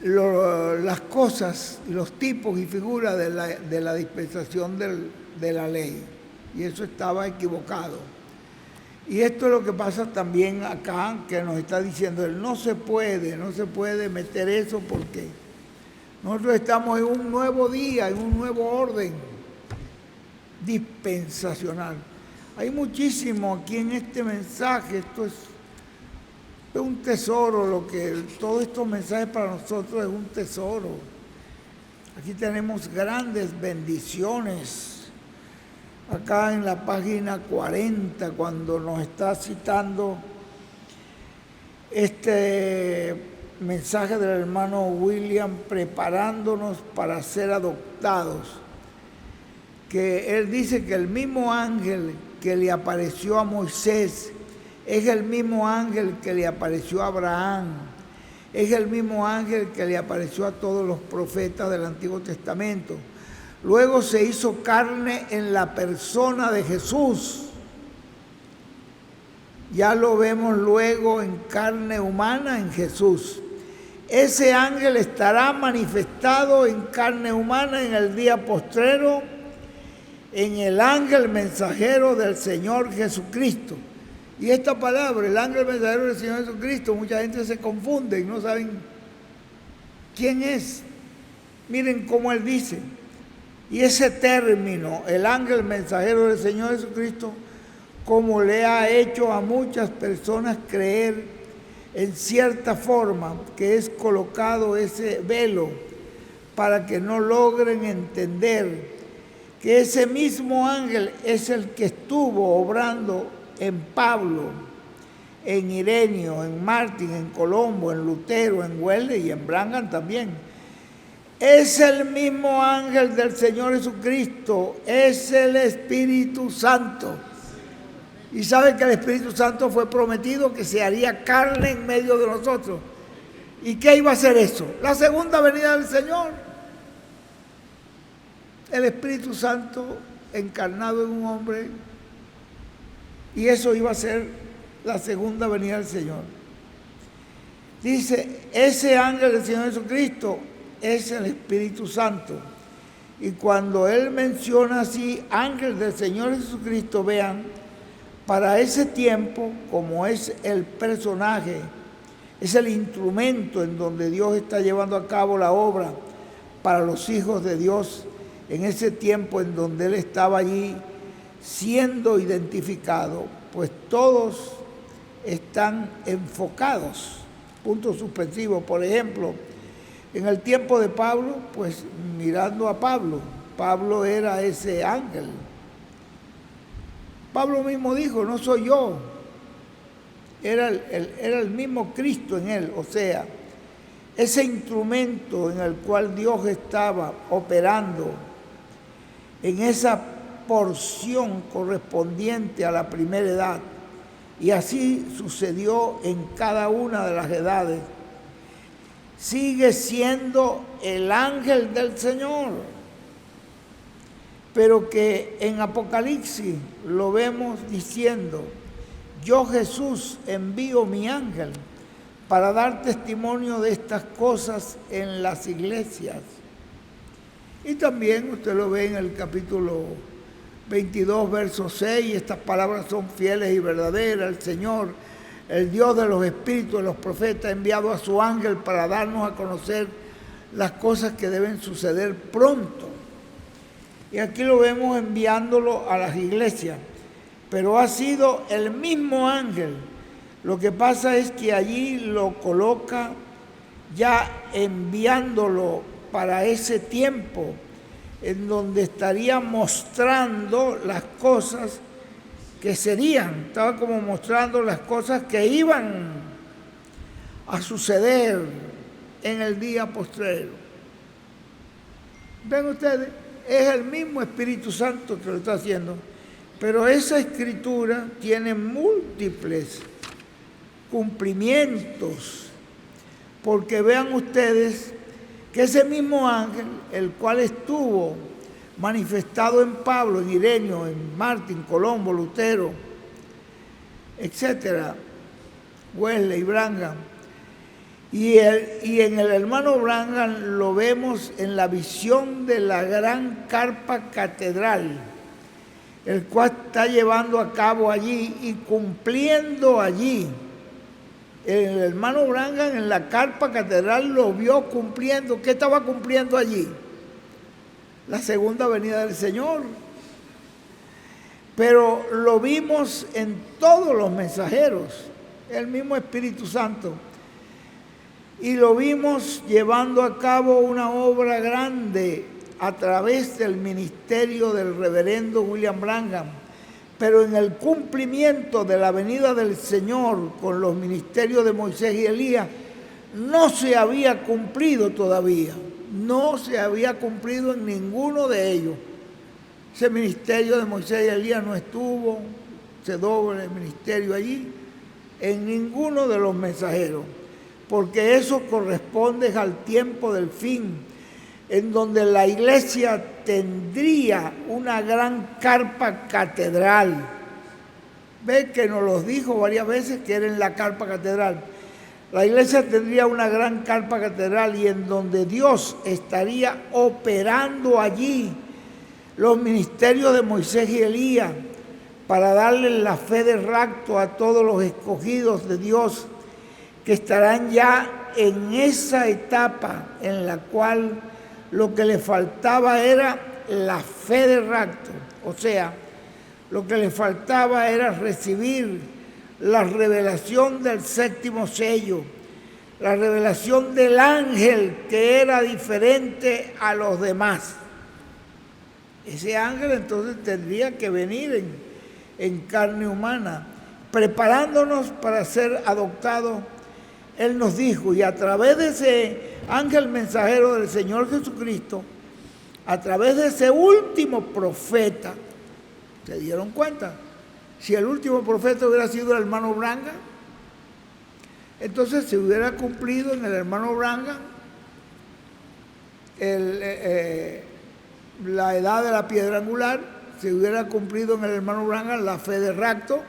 las cosas, los tipos y figuras de la dispensación de la ley. Y eso estaba equivocado. Y esto es lo que pasa también acá, que nos está diciendo él, no se puede meter eso porque nosotros estamos en un nuevo día, en un nuevo orden dispensacional. Hay muchísimo aquí en este mensaje, esto es un tesoro, todos estos mensajes para nosotros es un tesoro. Aquí tenemos grandes bendiciones. Acá en la página 40, cuando nos está citando este mensaje del hermano William, preparándonos para ser adoptados, que él dice que el mismo ángel que le apareció a Moisés es el mismo ángel que le apareció a Abraham, es el mismo ángel que le apareció a todos los profetas del Antiguo Testamento. Luego se hizo carne en la persona de Jesús. Ya lo vemos luego en carne humana en Jesús. Ese ángel estará manifestado en carne humana en el día postrero, en el ángel mensajero del Señor Jesucristo. Y esta palabra, el ángel mensajero del Señor Jesucristo, mucha gente se confunde y no saben quién es. Miren cómo él dice. Y ese término, el ángel mensajero del Señor Jesucristo, como le ha hecho a muchas personas creer en cierta forma que es colocado ese velo para que no logren entender que ese mismo ángel es el que estuvo obrando en Pablo, en Ireneo, en Martín, en Colombo, en Lutero, en Wesley y en Branham también. Es el mismo ángel del Señor Jesucristo, es el Espíritu Santo. Y saben que el Espíritu Santo fue prometido que se haría carne en medio de nosotros. ¿Y qué iba a hacer eso? La segunda venida del Señor. El Espíritu Santo encarnado en un hombre. Y eso iba a ser la segunda venida del Señor. Dice, ese ángel del Señor Jesucristo es el Espíritu Santo. Y cuando él menciona así, ángel del Señor Jesucristo, vean, para ese tiempo, como es el personaje, es el instrumento en donde Dios está llevando a cabo la obra para los hijos de Dios, en ese tiempo en donde él estaba allí siendo identificado, pues todos están enfocados. Punto suspensivo. Por ejemplo, en el tiempo de Pablo, pues mirando a Pablo, Pablo era ese ángel. Pablo mismo dijo, no soy yo, era el mismo Cristo en él, o sea, ese instrumento en el cual Dios estaba operando en esa porción correspondiente a la primera edad, y así sucedió en cada una de las edades. Sigue siendo el ángel del Señor, pero que en Apocalipsis lo vemos diciendo, yo Jesús envío mi ángel para dar testimonio de estas cosas en las iglesias. Y también usted lo ve en el capítulo 22, verso 6, estas palabras son fieles y verdaderas. El Señor, el Dios de los espíritus de los profetas, ha enviado a su ángel para darnos a conocer las cosas que deben suceder pronto. Y aquí lo vemos enviándolo a las iglesias, pero ha sido el mismo ángel. Lo que pasa es que allí lo coloca ya enviándolo para ese tiempo, en donde estaría mostrando las cosas que serían, estaba como mostrando las cosas que iban a suceder en el día postrero. ¿Ven ustedes? Es el mismo Espíritu Santo que lo está haciendo, pero esa escritura tiene múltiples cumplimientos, porque vean ustedes que ese mismo ángel, el cual estuvo manifestado en Pablo, en Ireneo, en Martín, Colombo, Lutero, etcétera, Wesley, Branham, y en el hermano Branham lo vemos en la visión de la gran carpa catedral, el cual está llevando a cabo allí y cumpliendo allí. El hermano Branham en la carpa catedral lo vio cumpliendo. ¿Qué estaba cumpliendo allí? La segunda venida del Señor. Pero lo vimos en todos los mensajeros, el mismo Espíritu Santo. y lo vimos llevando a cabo una obra grande a través del ministerio del reverendo William Branham, pero en el cumplimiento de la venida del Señor con los ministerios de Moisés y Elías, no se había cumplido todavía, no se había cumplido en ninguno de ellos. Ese ministerio de Moisés y Elías no estuvo, ese doble ministerio allí, en ninguno de los mensajeros, porque eso corresponde al tiempo del fin, en donde la iglesia tendría una gran carpa catedral. Ve que nos lo dijo varias veces que era en la carpa catedral. La iglesia tendría una gran carpa catedral y en donde Dios estaría operando allí los ministerios de Moisés y Elías para darle la fe de rapto a todos los escogidos de Dios que estarán ya en esa etapa en la cual lo que le faltaba era la fe de rapto, o sea, lo que le faltaba era recibir la revelación del séptimo sello, la revelación del ángel que era diferente a los demás. Ese ángel entonces tendría que venir en carne humana, preparándonos para ser adoptados. Él nos dijo, y a través de ese ángel mensajero del Señor Jesucristo, a través de ese último profeta, ¿se dieron cuenta? Si el último profeta hubiera sido el hermano Branham, entonces se hubiera cumplido en el hermano Branham la edad de la piedra angular, se hubiera cumplido en el hermano Branham la fe de rapto,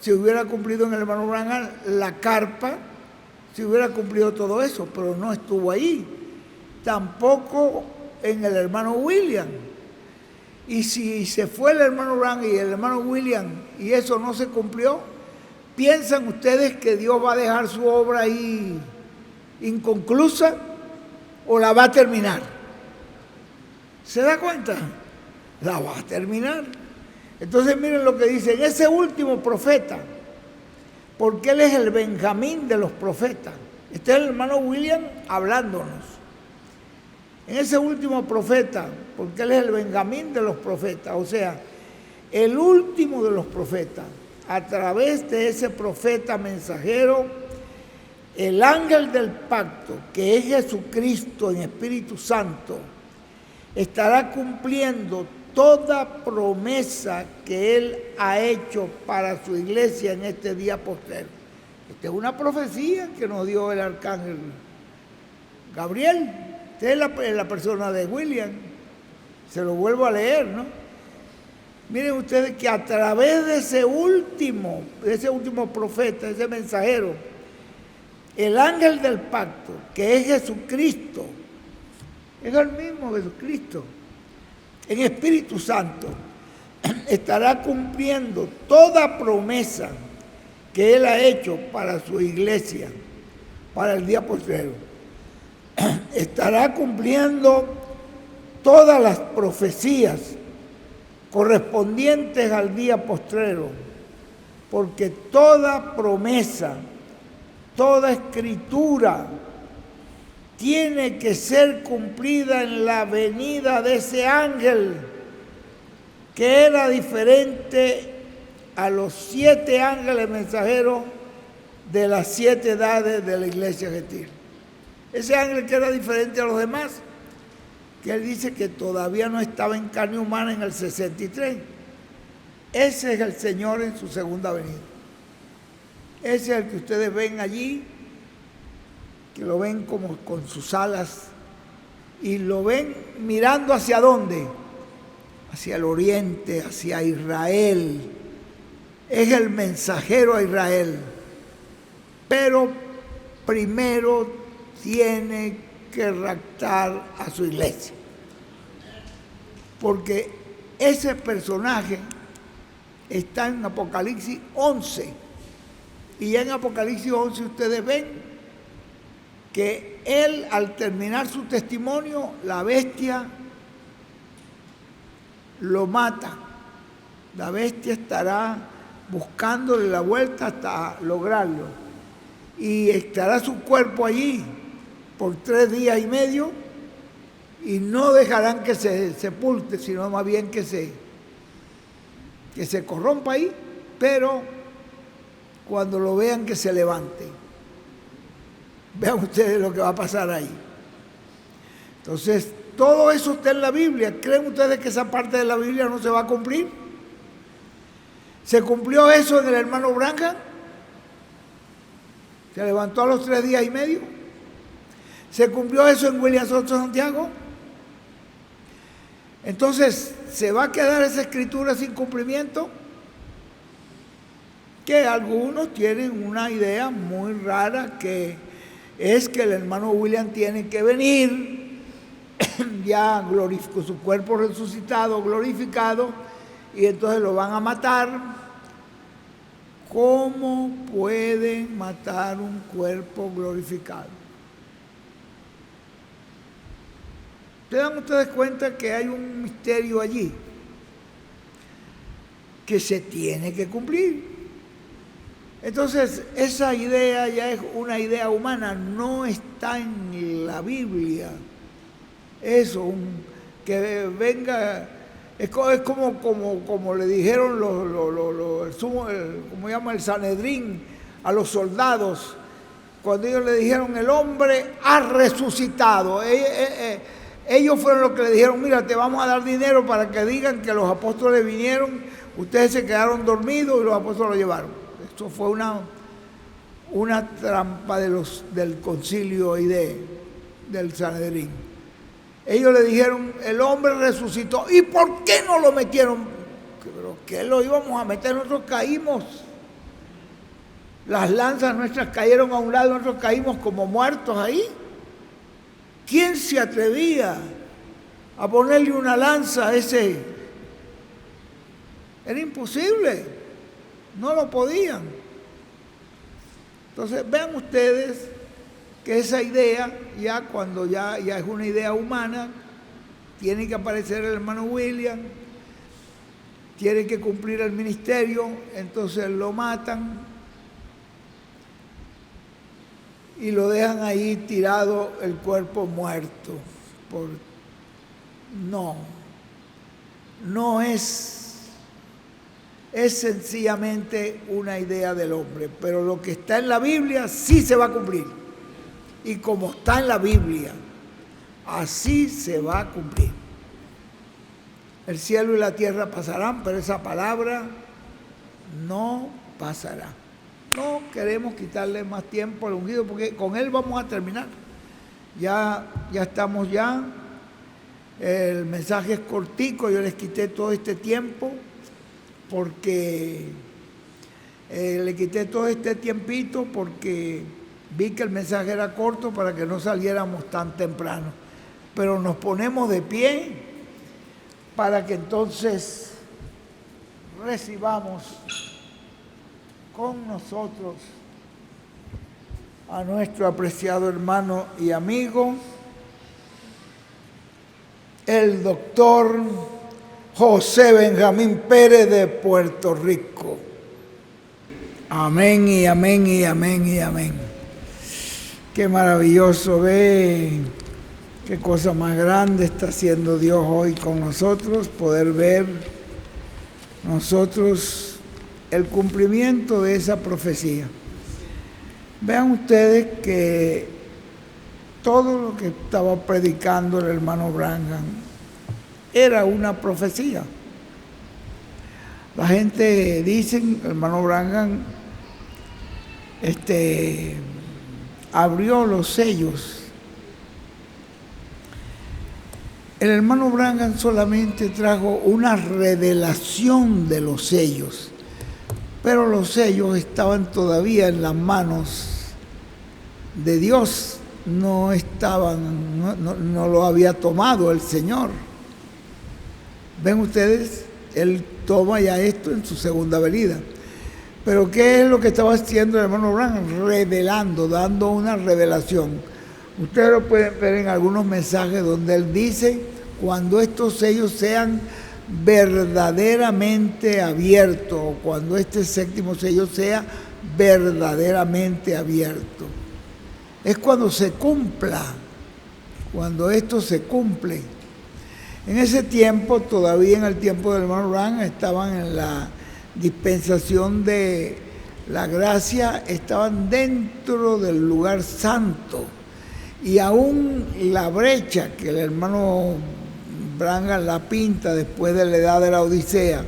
se hubiera cumplido en el hermano Branham la carpa, se hubiera cumplido todo eso, pero no estuvo ahí. Tampoco en el hermano William. Y si se fue el hermano Branham y el hermano William y eso no se cumplió, ¿piensan ustedes que Dios va a dejar su obra ahí inconclusa o la va a terminar? ¿Se da cuenta? La va a terminar. Entonces miren lo que dice, en ese último profeta, porque él es el Benjamín de los profetas. Este es el hermano William hablándonos. En ese último profeta, porque él es el Benjamín de los profetas, o sea, el último de los profetas, a través de ese profeta mensajero, el ángel del pacto, que es Jesucristo en Espíritu Santo, estará cumpliendo toda promesa que Él ha hecho para su iglesia en este día postrero. Esta es una profecía que nos dio el arcángel Gabriel. Esta es la persona de William. Se lo vuelvo a leer, ¿no? Miren ustedes que a través de ese último profeta, ese mensajero, el ángel del pacto, que es Jesucristo, es el mismo Jesucristo, en Espíritu Santo, estará cumpliendo toda promesa que Él ha hecho para su iglesia, para el día postrero. Estará cumpliendo todas las profecías correspondientes al día postrero, porque toda promesa, toda escritura tiene que ser cumplida en la venida de ese ángel, que era diferente a los 7 ángeles mensajeros de las 7 edades de la iglesia gentil. Ese ángel que era diferente a los demás, que él dice que todavía no estaba en carne humana en el 63. Ese es el Señor en su segunda venida. Ese es el que ustedes ven allí, que lo ven como con sus alas y lo ven mirando hacia dónde, hacia el oriente, hacia Israel. Es el mensajero a Israel, pero primero tiene que raptar a su iglesia, porque ese personaje está en Apocalipsis 11, y ya en Apocalipsis 11 ustedes ven que él, al terminar su testimonio, la bestia lo mata. La bestia estará buscándole la vuelta hasta lograrlo. y estará su cuerpo allí por 3 días y medio, y no dejarán que se sepulte, sino más bien que se corrompa ahí, pero cuando lo vean que se levante. Vean ustedes lo que va a pasar ahí. Entonces, todo eso está en la Biblia. ¿Creen ustedes que esa parte de la Biblia no se va a cumplir? ¿Se cumplió eso en el hermano Branham? Se levantó a los 3 días y medio. ¿Se cumplió eso en William Soto Santiago? Entonces, ¿se va a quedar esa escritura sin cumplimiento? Que algunos tienen una idea muy rara, que es que el hermano William tiene que venir ya con su cuerpo resucitado, glorificado, y entonces lo van a matar. ¿Cómo pueden matar un cuerpo glorificado? ¿Se dan ustedes cuenta que hay un misterio allí que se tiene que cumplir? Entonces, esa idea ya es una idea humana, no está en la Biblia. Eso, que venga, es como le dijeron el Sanedrín a los soldados, cuando ellos le dijeron, el hombre ha resucitado. Ellos fueron los que le dijeron, mira, te vamos a dar dinero para que digan que los apóstoles vinieron, ustedes se quedaron dormidos y los apóstoles lo llevaron. Esto fue una trampa del concilio y del Sanedrín. Ellos le dijeron, el hombre resucitó. ¿Y por qué no lo metieron? ¿Pero qué lo íbamos a meter? Nosotros caímos. Las lanzas nuestras cayeron a un lado, nosotros caímos como muertos ahí. ¿Quién se atrevía a ponerle una lanza a ese? Era imposible, no lo podían. Entonces, vean ustedes que esa idea, ya cuando ya es una idea humana, tiene que aparecer el hermano William, tiene que cumplir el ministerio, entonces lo matan y lo dejan ahí tirado, el cuerpo muerto. No es sencillamente una idea del hombre, pero lo que está en la Biblia sí se va a cumplir. Y como está en la Biblia, así se va a cumplir. El cielo y la tierra pasarán, pero esa palabra no pasará. No queremos quitarle más tiempo al ungido, porque con él vamos a terminar. Ya estamos el mensaje es cortico, yo les quité todo este tiempo, porque le quité todo este tiempito porque vi que el mensaje era corto para que no saliéramos tan temprano. Pero nos ponemos de pie para que entonces recibamos con nosotros a nuestro apreciado hermano y amigo, el doctor José Benjamín Pérez de Puerto Rico. Amén y amén y amén y amén. Qué maravilloso, ve qué cosa más grande está haciendo Dios hoy con nosotros, poder ver nosotros el cumplimiento de esa profecía. Vean ustedes que todo lo que estaba predicando el hermano Branham era una profecía. La gente dice, el hermano Branham abrió los sellos. El hermano Branham solamente trajo una revelación de los sellos, pero los sellos estaban todavía en las manos de Dios, no lo había tomado el Señor. ¿Ven ustedes? Él toma ya esto en su segunda venida. Pero ¿qué es lo que estaba haciendo el hermano Branham? Revelando, dando una revelación. Ustedes lo pueden ver en algunos mensajes donde él dice, cuando estos sellos sean verdaderamente abiertos, cuando este séptimo sello sea verdaderamente abierto. Es cuando se cumpla, cuando esto se cumple. En ese tiempo, todavía en el tiempo del hermano Branham, estaban en la dispensación de la gracia, estaban dentro del lugar santo. Y aún la brecha que el hermano Branham la pinta después de la edad de la Odisea,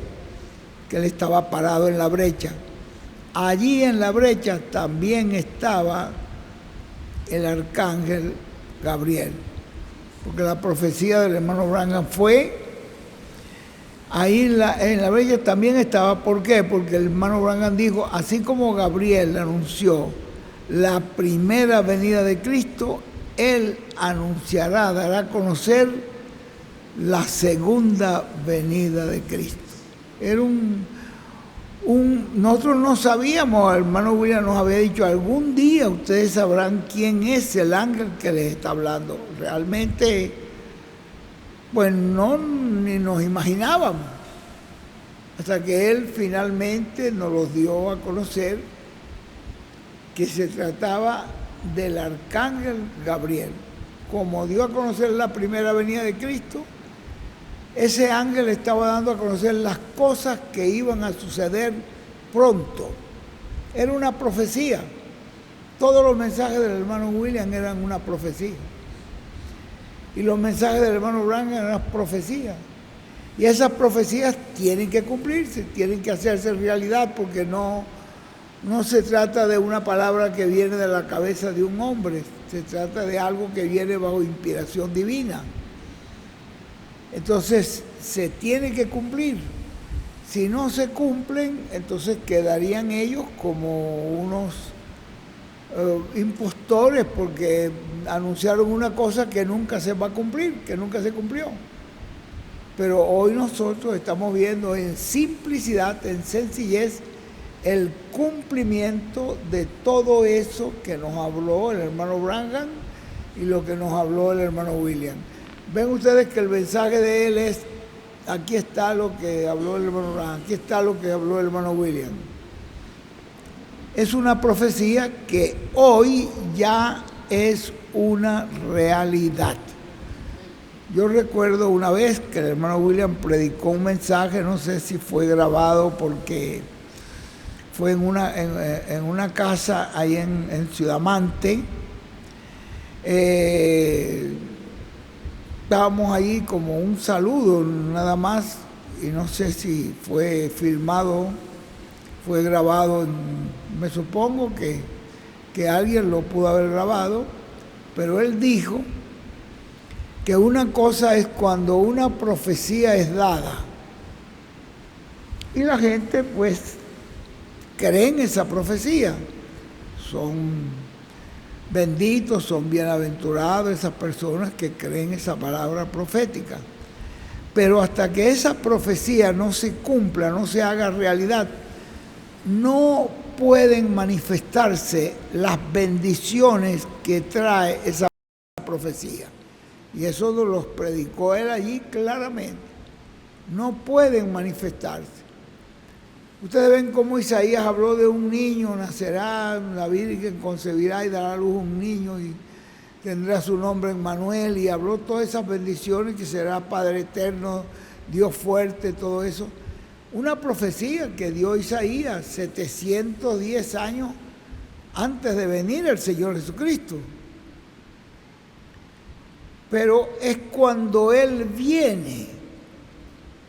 que él estaba parado en la brecha. Allí en la brecha también estaba el arcángel Gabriel, porque la profecía del hermano Branham fue, ahí en la brecha también estaba. ¿Por qué? Porque el hermano Branham dijo, así como Gabriel anunció la primera venida de Cristo, él anunciará, dará a conocer la segunda venida de Cristo. Era nosotros no sabíamos, el hermano William nos había dicho, algún día ustedes sabrán quién es el ángel que les está hablando. Realmente, pues no, ni nos imaginábamos, hasta que él finalmente nos los dio a conocer, que se trataba del arcángel Gabriel. Como dio a conocer la primera venida de Cristo, ese ángel estaba dando a conocer las cosas que iban a suceder pronto. Era una profecía. Todos los mensajes del hermano William eran una profecía. Y los mensajes del hermano Branham eran profecías. Y esas profecías tienen que cumplirse, tienen que hacerse realidad, porque no se trata de una palabra que viene de la cabeza de un hombre, se trata de algo que viene bajo inspiración divina. Entonces, se tiene que cumplir. Si no se cumplen, entonces quedarían ellos como unos impostores, porque anunciaron una cosa que nunca se va a cumplir, que nunca se cumplió. Pero hoy nosotros estamos viendo en simplicidad, en sencillez, el cumplimiento de todo eso que nos habló el hermano Branham y lo que nos habló el hermano William. Ven ustedes que el mensaje de él es, aquí está lo que habló el hermano Branham, aquí está lo que habló el hermano William. Es una profecía que hoy ya es una realidad. Yo recuerdo una vez que el hermano William predicó un mensaje, no sé si fue grabado porque fue en una casa ahí en Ciudad Mante. Estábamos allí como un saludo nada más, y no sé si fue filmado, fue grabado, me supongo que alguien lo pudo haber grabado, pero él dijo que una cosa es cuando una profecía es dada y la gente pues cree en esa profecía. Son benditos, son bienaventurados esas personas que creen esa palabra profética. Pero hasta que esa profecía no se cumpla, no se haga realidad, no pueden manifestarse las bendiciones que trae esa profecía. Y eso nos lo predicó él allí claramente. No pueden manifestarse. Ustedes ven cómo Isaías habló de un niño, nacerá, la Virgen concebirá y dará a luz un niño y tendrá su nombre Emmanuel, y habló todas esas bendiciones, que será Padre eterno, Dios fuerte, todo eso. Una profecía que dio Isaías 710 años antes de venir el Señor Jesucristo. Pero es cuando Él viene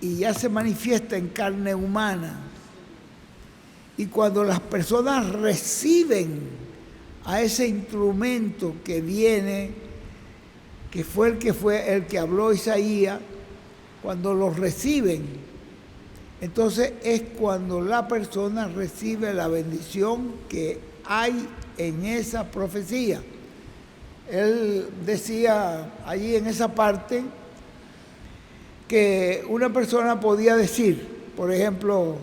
y ya se manifiesta en carne humana, y cuando las personas reciben a ese instrumento que viene, que fue el que habló Isaías, cuando lo reciben, entonces es cuando la persona recibe la bendición que hay en esa profecía. Él decía allí en esa parte que una persona podía decir, por ejemplo,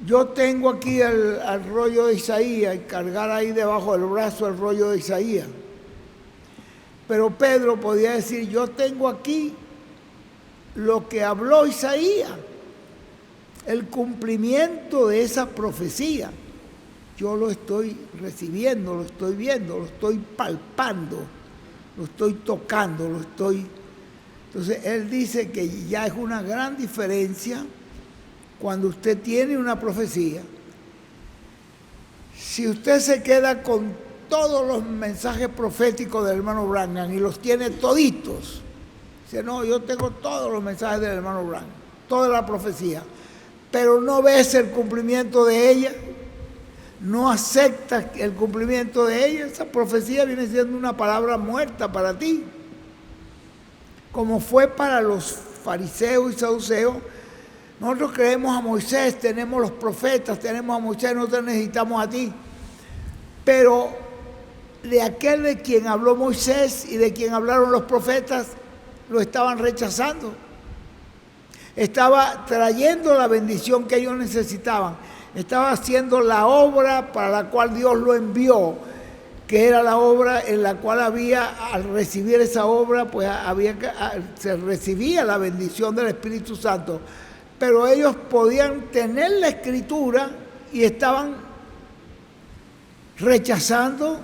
yo tengo aquí el rollo de Isaías, y cargar ahí debajo del brazo el rollo de Isaías. Pero Pedro podía decir, yo tengo aquí lo que habló Isaías, el cumplimiento de esa profecía. yo lo estoy recibiendo, lo estoy viendo, lo estoy palpando, lo estoy tocando, lo estoy... Entonces él dice que ya es una gran diferencia cuando usted tiene una profecía. Si usted se queda con todos los mensajes proféticos del hermano Branham y los tiene toditos, dice, no, yo tengo todos los mensajes del hermano Branham, toda la profecía, pero no ves el cumplimiento de ella, no aceptas el cumplimiento de ella, esa profecía viene siendo una palabra muerta para ti. Como fue para los fariseos y saduceos, nosotros creemos a Moisés, tenemos los profetas, tenemos a Moisés, no te necesitamos a ti. Pero de aquel de quien habló Moisés y de quien hablaron los profetas, lo estaban rechazando. Estaba trayendo la bendición que ellos necesitaban. Estaba haciendo la obra para la cual Dios lo envió, que era la obra en la cual al recibir esa obra, pues se recibía la bendición del Espíritu Santo. Pero ellos podían tener la Escritura y estaban rechazando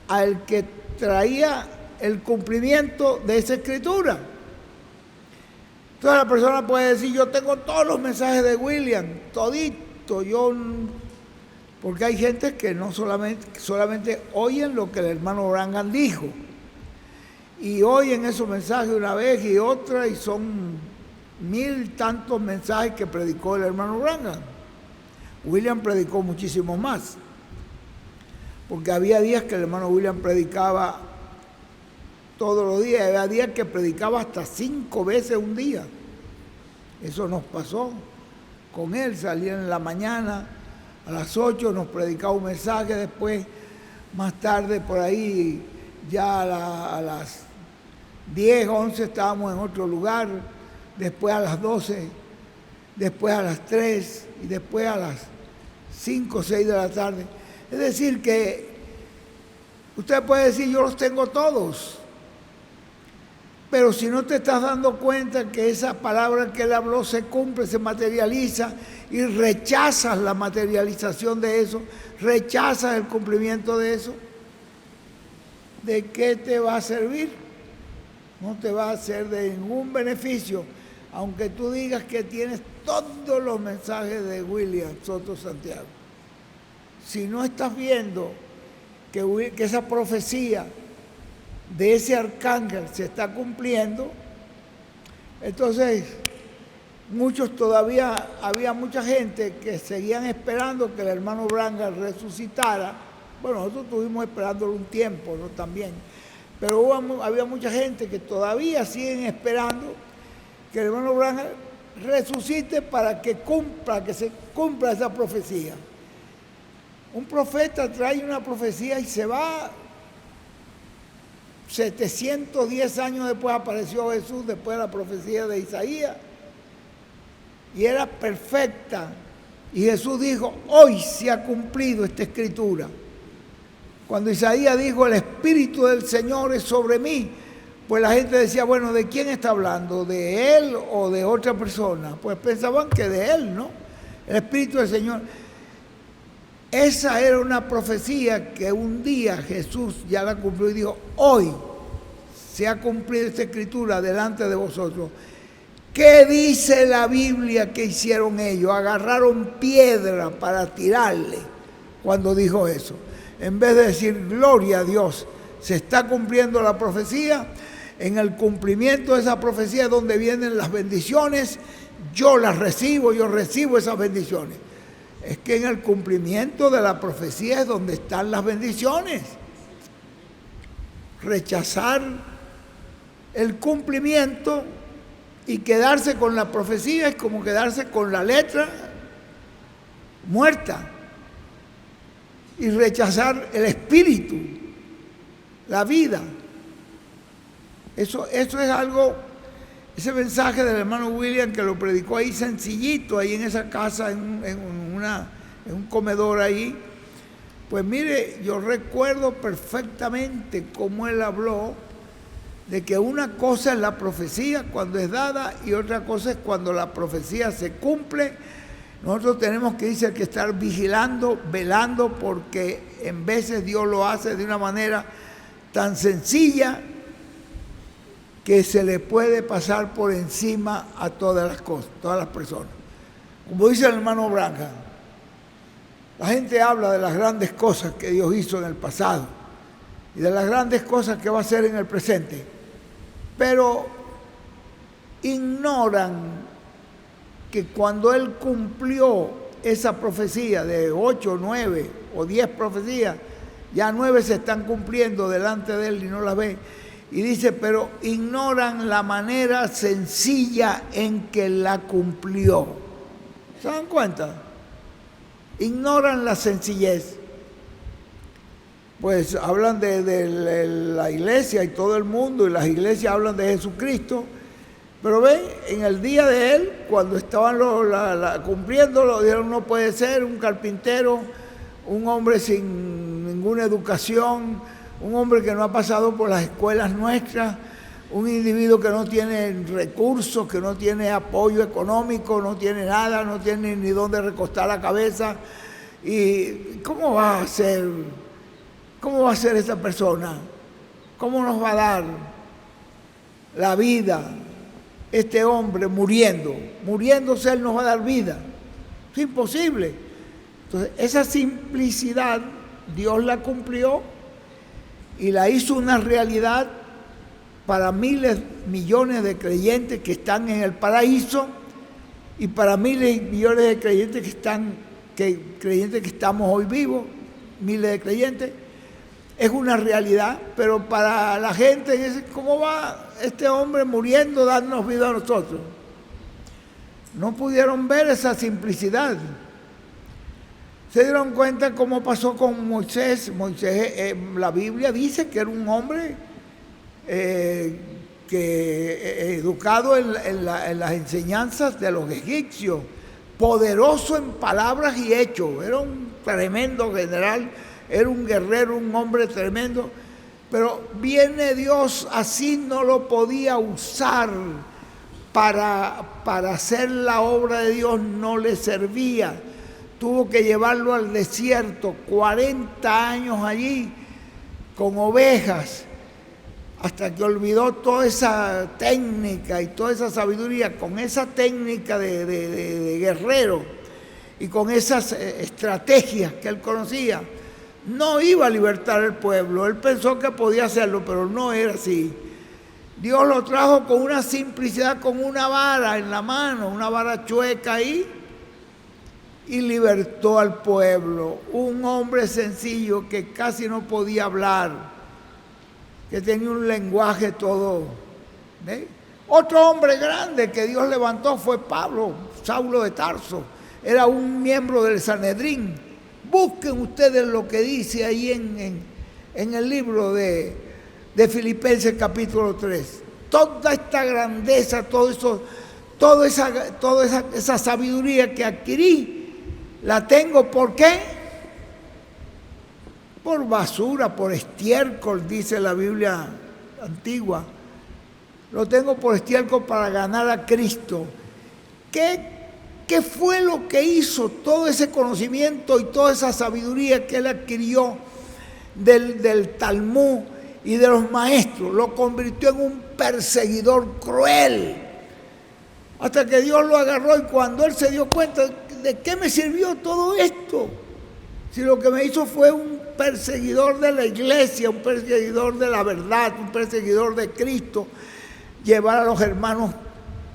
al que traía el cumplimiento de esa Escritura. Entonces la persona puede decir, yo tengo todos los mensajes de William, todito, porque hay gente que no solamente oyen lo que el hermano Branham dijo, y oyen esos mensajes una vez y otra, y son 1000 tantos mensajes que predicó el hermano Branham. William predicó muchísimo más, porque había días que el hermano William predicaba todos los días, había días que predicaba hasta 5 veces un día. Eso nos pasó con él, salía en la mañana, a las 8 nos predicaba un mensaje, después, más tarde, por ahí, ya a las 10, 11 estábamos en otro lugar, después a las 12, después a las 3 y después a las 5, 6 de la tarde. Es decir que usted puede decir, yo los tengo todos, pero si no te estás dando cuenta que esa palabra que él habló se cumple, se materializa, y rechazas la materialización de eso, rechazas el cumplimiento de eso, ¿de qué te va a servir? No te va a ser de ningún beneficio, aunque tú digas que tienes todos los mensajes de William Soto Santiago. Si no estás viendo que esa profecía de ese arcángel se está cumpliendo, entonces había mucha gente que seguían esperando que el hermano Branham resucitara. Bueno, nosotros estuvimos esperándolo un tiempo, ¿no? También, pero había mucha gente que todavía siguen esperando que el hermano Branham resucite para que se cumpla esa profecía. Un profeta trae una profecía y se va. 710 años después apareció Jesús, después de la profecía de Isaías, y era perfecta. Y Jesús dijo, hoy se ha cumplido esta escritura. Cuando Isaías dijo, el Espíritu del Señor es sobre mí, pues la gente decía, bueno, ¿de quién está hablando? ¿De él o de otra persona? Pues pensaban que de él, ¿no? El Espíritu del Señor. Esa era una profecía que un día Jesús ya la cumplió y dijo, hoy se ha cumplido esta escritura delante de vosotros. ¿Qué dice la Biblia que hicieron ellos? Agarraron piedra para tirarle cuando dijo eso. En vez de decir, gloria a Dios, se está cumpliendo la profecía. En el cumplimiento de esa profecía es donde vienen las bendiciones. Yo las recibo, yo recibo esas bendiciones. Es que en el cumplimiento de la profecía es donde están las bendiciones. Rechazar el cumplimiento y quedarse con la profecía es como quedarse con la letra muerta y rechazar el espíritu, la vida. Eso es algo, ese mensaje del hermano William que lo predicó ahí sencillito, ahí en esa casa, en un comedor ahí. Pues mire, yo recuerdo perfectamente cómo él habló de que una cosa es la profecía cuando es dada y otra cosa es cuando la profecía se cumple Nosotros tenemos que estar vigilando, velando, porque en veces Dios lo hace de una manera tan sencilla que se le puede pasar por encima a todas las cosas, todas las personas. Como dice el hermano Branham, la gente habla de las grandes cosas que Dios hizo en el pasado y de las grandes cosas que va a hacer en el presente, pero ignoran que cuando Él cumplió esa profecía de 8, 9 o 10 profecías, ya 9 se están cumpliendo delante de Él y no las ve. Y dice, pero ignoran la manera sencilla en que la cumplió. ¿Se dan cuenta? Ignoran la sencillez. Pues hablan de la iglesia y todo el mundo, y las iglesias hablan de Jesucristo. Pero ven, en el día de Él, cuando estaban cumpliéndolo, dijeron, no puede ser un carpintero, un hombre sin ninguna educación, un hombre que no ha pasado por las escuelas nuestras, un individuo que no tiene recursos, que no tiene apoyo económico, no tiene nada, no tiene ni dónde recostar la cabeza. ¿Y cómo va a ser esa persona? ¿Cómo nos va a dar la vida este hombre muriéndose Él nos va a dar vida? Es imposible. Entonces, esa simplicidad Dios la cumplió y la hizo una realidad para miles, millones de creyentes que están en el paraíso y para miles y millones de creyentes creyentes que estamos hoy vivos, miles de creyentes. Es una realidad, pero para la gente, ¿cómo va este hombre muriendo, dándonos vida a nosotros? No pudieron ver esa simplicidad. Se dieron cuenta cómo pasó con Moisés. Moisés, la Biblia dice que era un hombre educado en las enseñanzas de los egipcios, poderoso en palabras y hechos. Era un tremendo general. Era un guerrero, un hombre tremendo, pero viene Dios, así no lo podía usar para hacer la obra de Dios, no le servía. Tuvo que llevarlo al desierto, 40 años allí, con ovejas, hasta que olvidó toda esa técnica y toda esa sabiduría, con esa técnica de guerrero y con esas estrategias que él conocía. No iba a libertar al pueblo. Él pensó que podía hacerlo, pero no era así. Dios lo trajo con una simplicidad, con una vara en la mano, una vara chueca ahí, y libertó al pueblo. Un hombre sencillo que casi no podía hablar, que tenía un lenguaje todo. ¿Ve? Otro hombre grande que Dios levantó fue Pablo, Saulo de Tarso. Era un miembro del Sanedrín. Busquen ustedes lo que dice ahí en el libro de Filipenses capítulo 3. Toda esta grandeza, toda esa sabiduría que adquirí, la tengo, ¿por qué? Por basura, por estiércol, dice la Biblia antigua. Lo tengo por estiércol para ganar a Cristo. ¿Qué fue lo que hizo todo ese conocimiento y toda esa sabiduría que él adquirió del Talmud y de los maestros? Lo convirtió en un perseguidor cruel. Hasta que Dios lo agarró y cuando él se dio cuenta, ¿de qué me sirvió todo esto? Si lo que me hizo fue un perseguidor de la iglesia, un perseguidor de la verdad, un perseguidor de Cristo, llevar a los hermanos,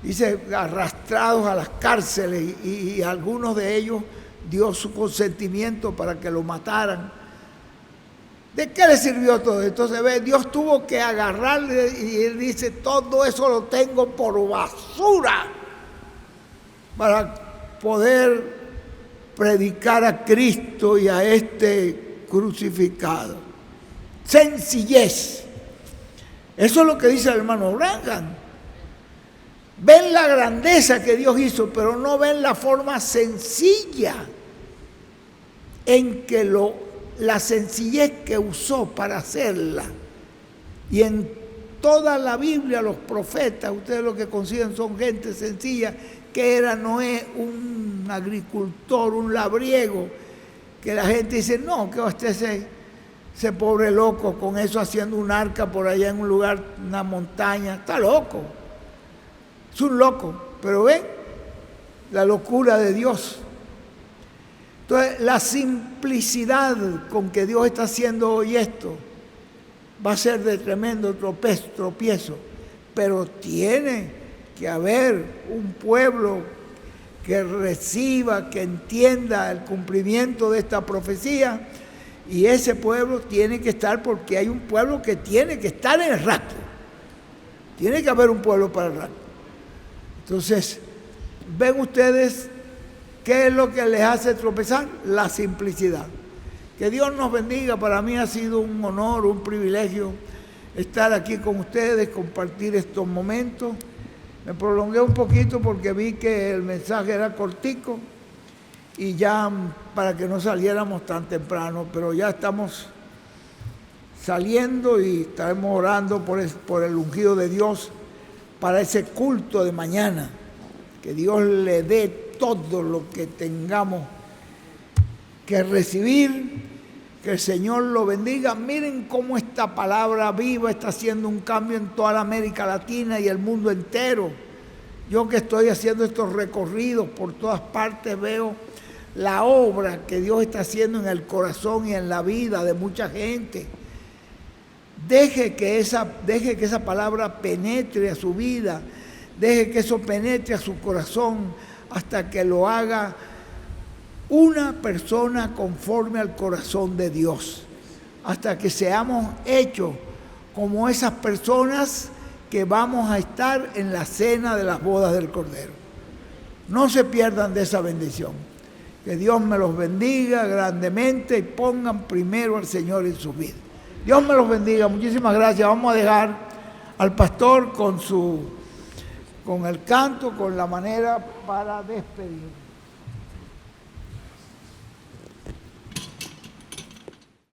dice, arrastrados a las cárceles y algunos de ellos dio su consentimiento para que lo mataran. ¿De qué le sirvió todo? Entonces, Dios tuvo que agarrarle y él dice, todo eso lo tengo por basura para poder predicar a Cristo y a este crucificado. Sencillez. Eso es lo que dice el hermano Branham. Ven la grandeza que Dios hizo, pero no ven la forma sencilla en que la sencillez que usó para hacerla. Y en toda la Biblia los profetas, ustedes lo que consiguen son gente sencilla que era Noé un agricultor, un labriego, que la gente dice, no, que usted ese pobre loco con eso haciendo un arca por allá en un lugar, una montaña, está loco. Es un loco, pero ven la locura de Dios. Entonces, la simplicidad con que Dios está haciendo hoy esto va a ser de tremendo tropiezo, pero tiene que haber un pueblo que reciba, que entienda el cumplimiento de esta profecía, y ese pueblo tiene que estar, porque hay un pueblo que tiene que estar en el rapto. Tiene que haber un pueblo para el rapto. Entonces, ven ustedes qué es lo que les hace tropezar, la simplicidad. Que Dios nos bendiga. Para mí ha sido un honor, un privilegio estar aquí con ustedes, compartir estos momentos. Me prolongué un poquito porque vi que el mensaje era cortico y ya para que no saliéramos tan temprano, pero ya estamos saliendo y estaremos orando por el ungido de Dios para ese culto de mañana. Que Dios le dé todo lo que tengamos que recibir, que el Señor lo bendiga. Miren cómo esta palabra viva está haciendo un cambio en toda la América Latina y el mundo entero. Yo que estoy haciendo estos recorridos por todas partes veo la obra que Dios está haciendo en el corazón y en la vida de mucha gente. Deje que esa palabra penetre a su vida, deje que eso penetre a su corazón hasta que lo haga una persona conforme al corazón de Dios, hasta que seamos hechos como esas personas que vamos a estar en la cena de las bodas del Cordero. No se pierdan de esa bendición. Que Dios me los bendiga grandemente y pongan primero al Señor en sus vidas. Dios me los bendiga. Muchísimas gracias. Vamos a dejar al pastor con el canto, con la manera para despedir.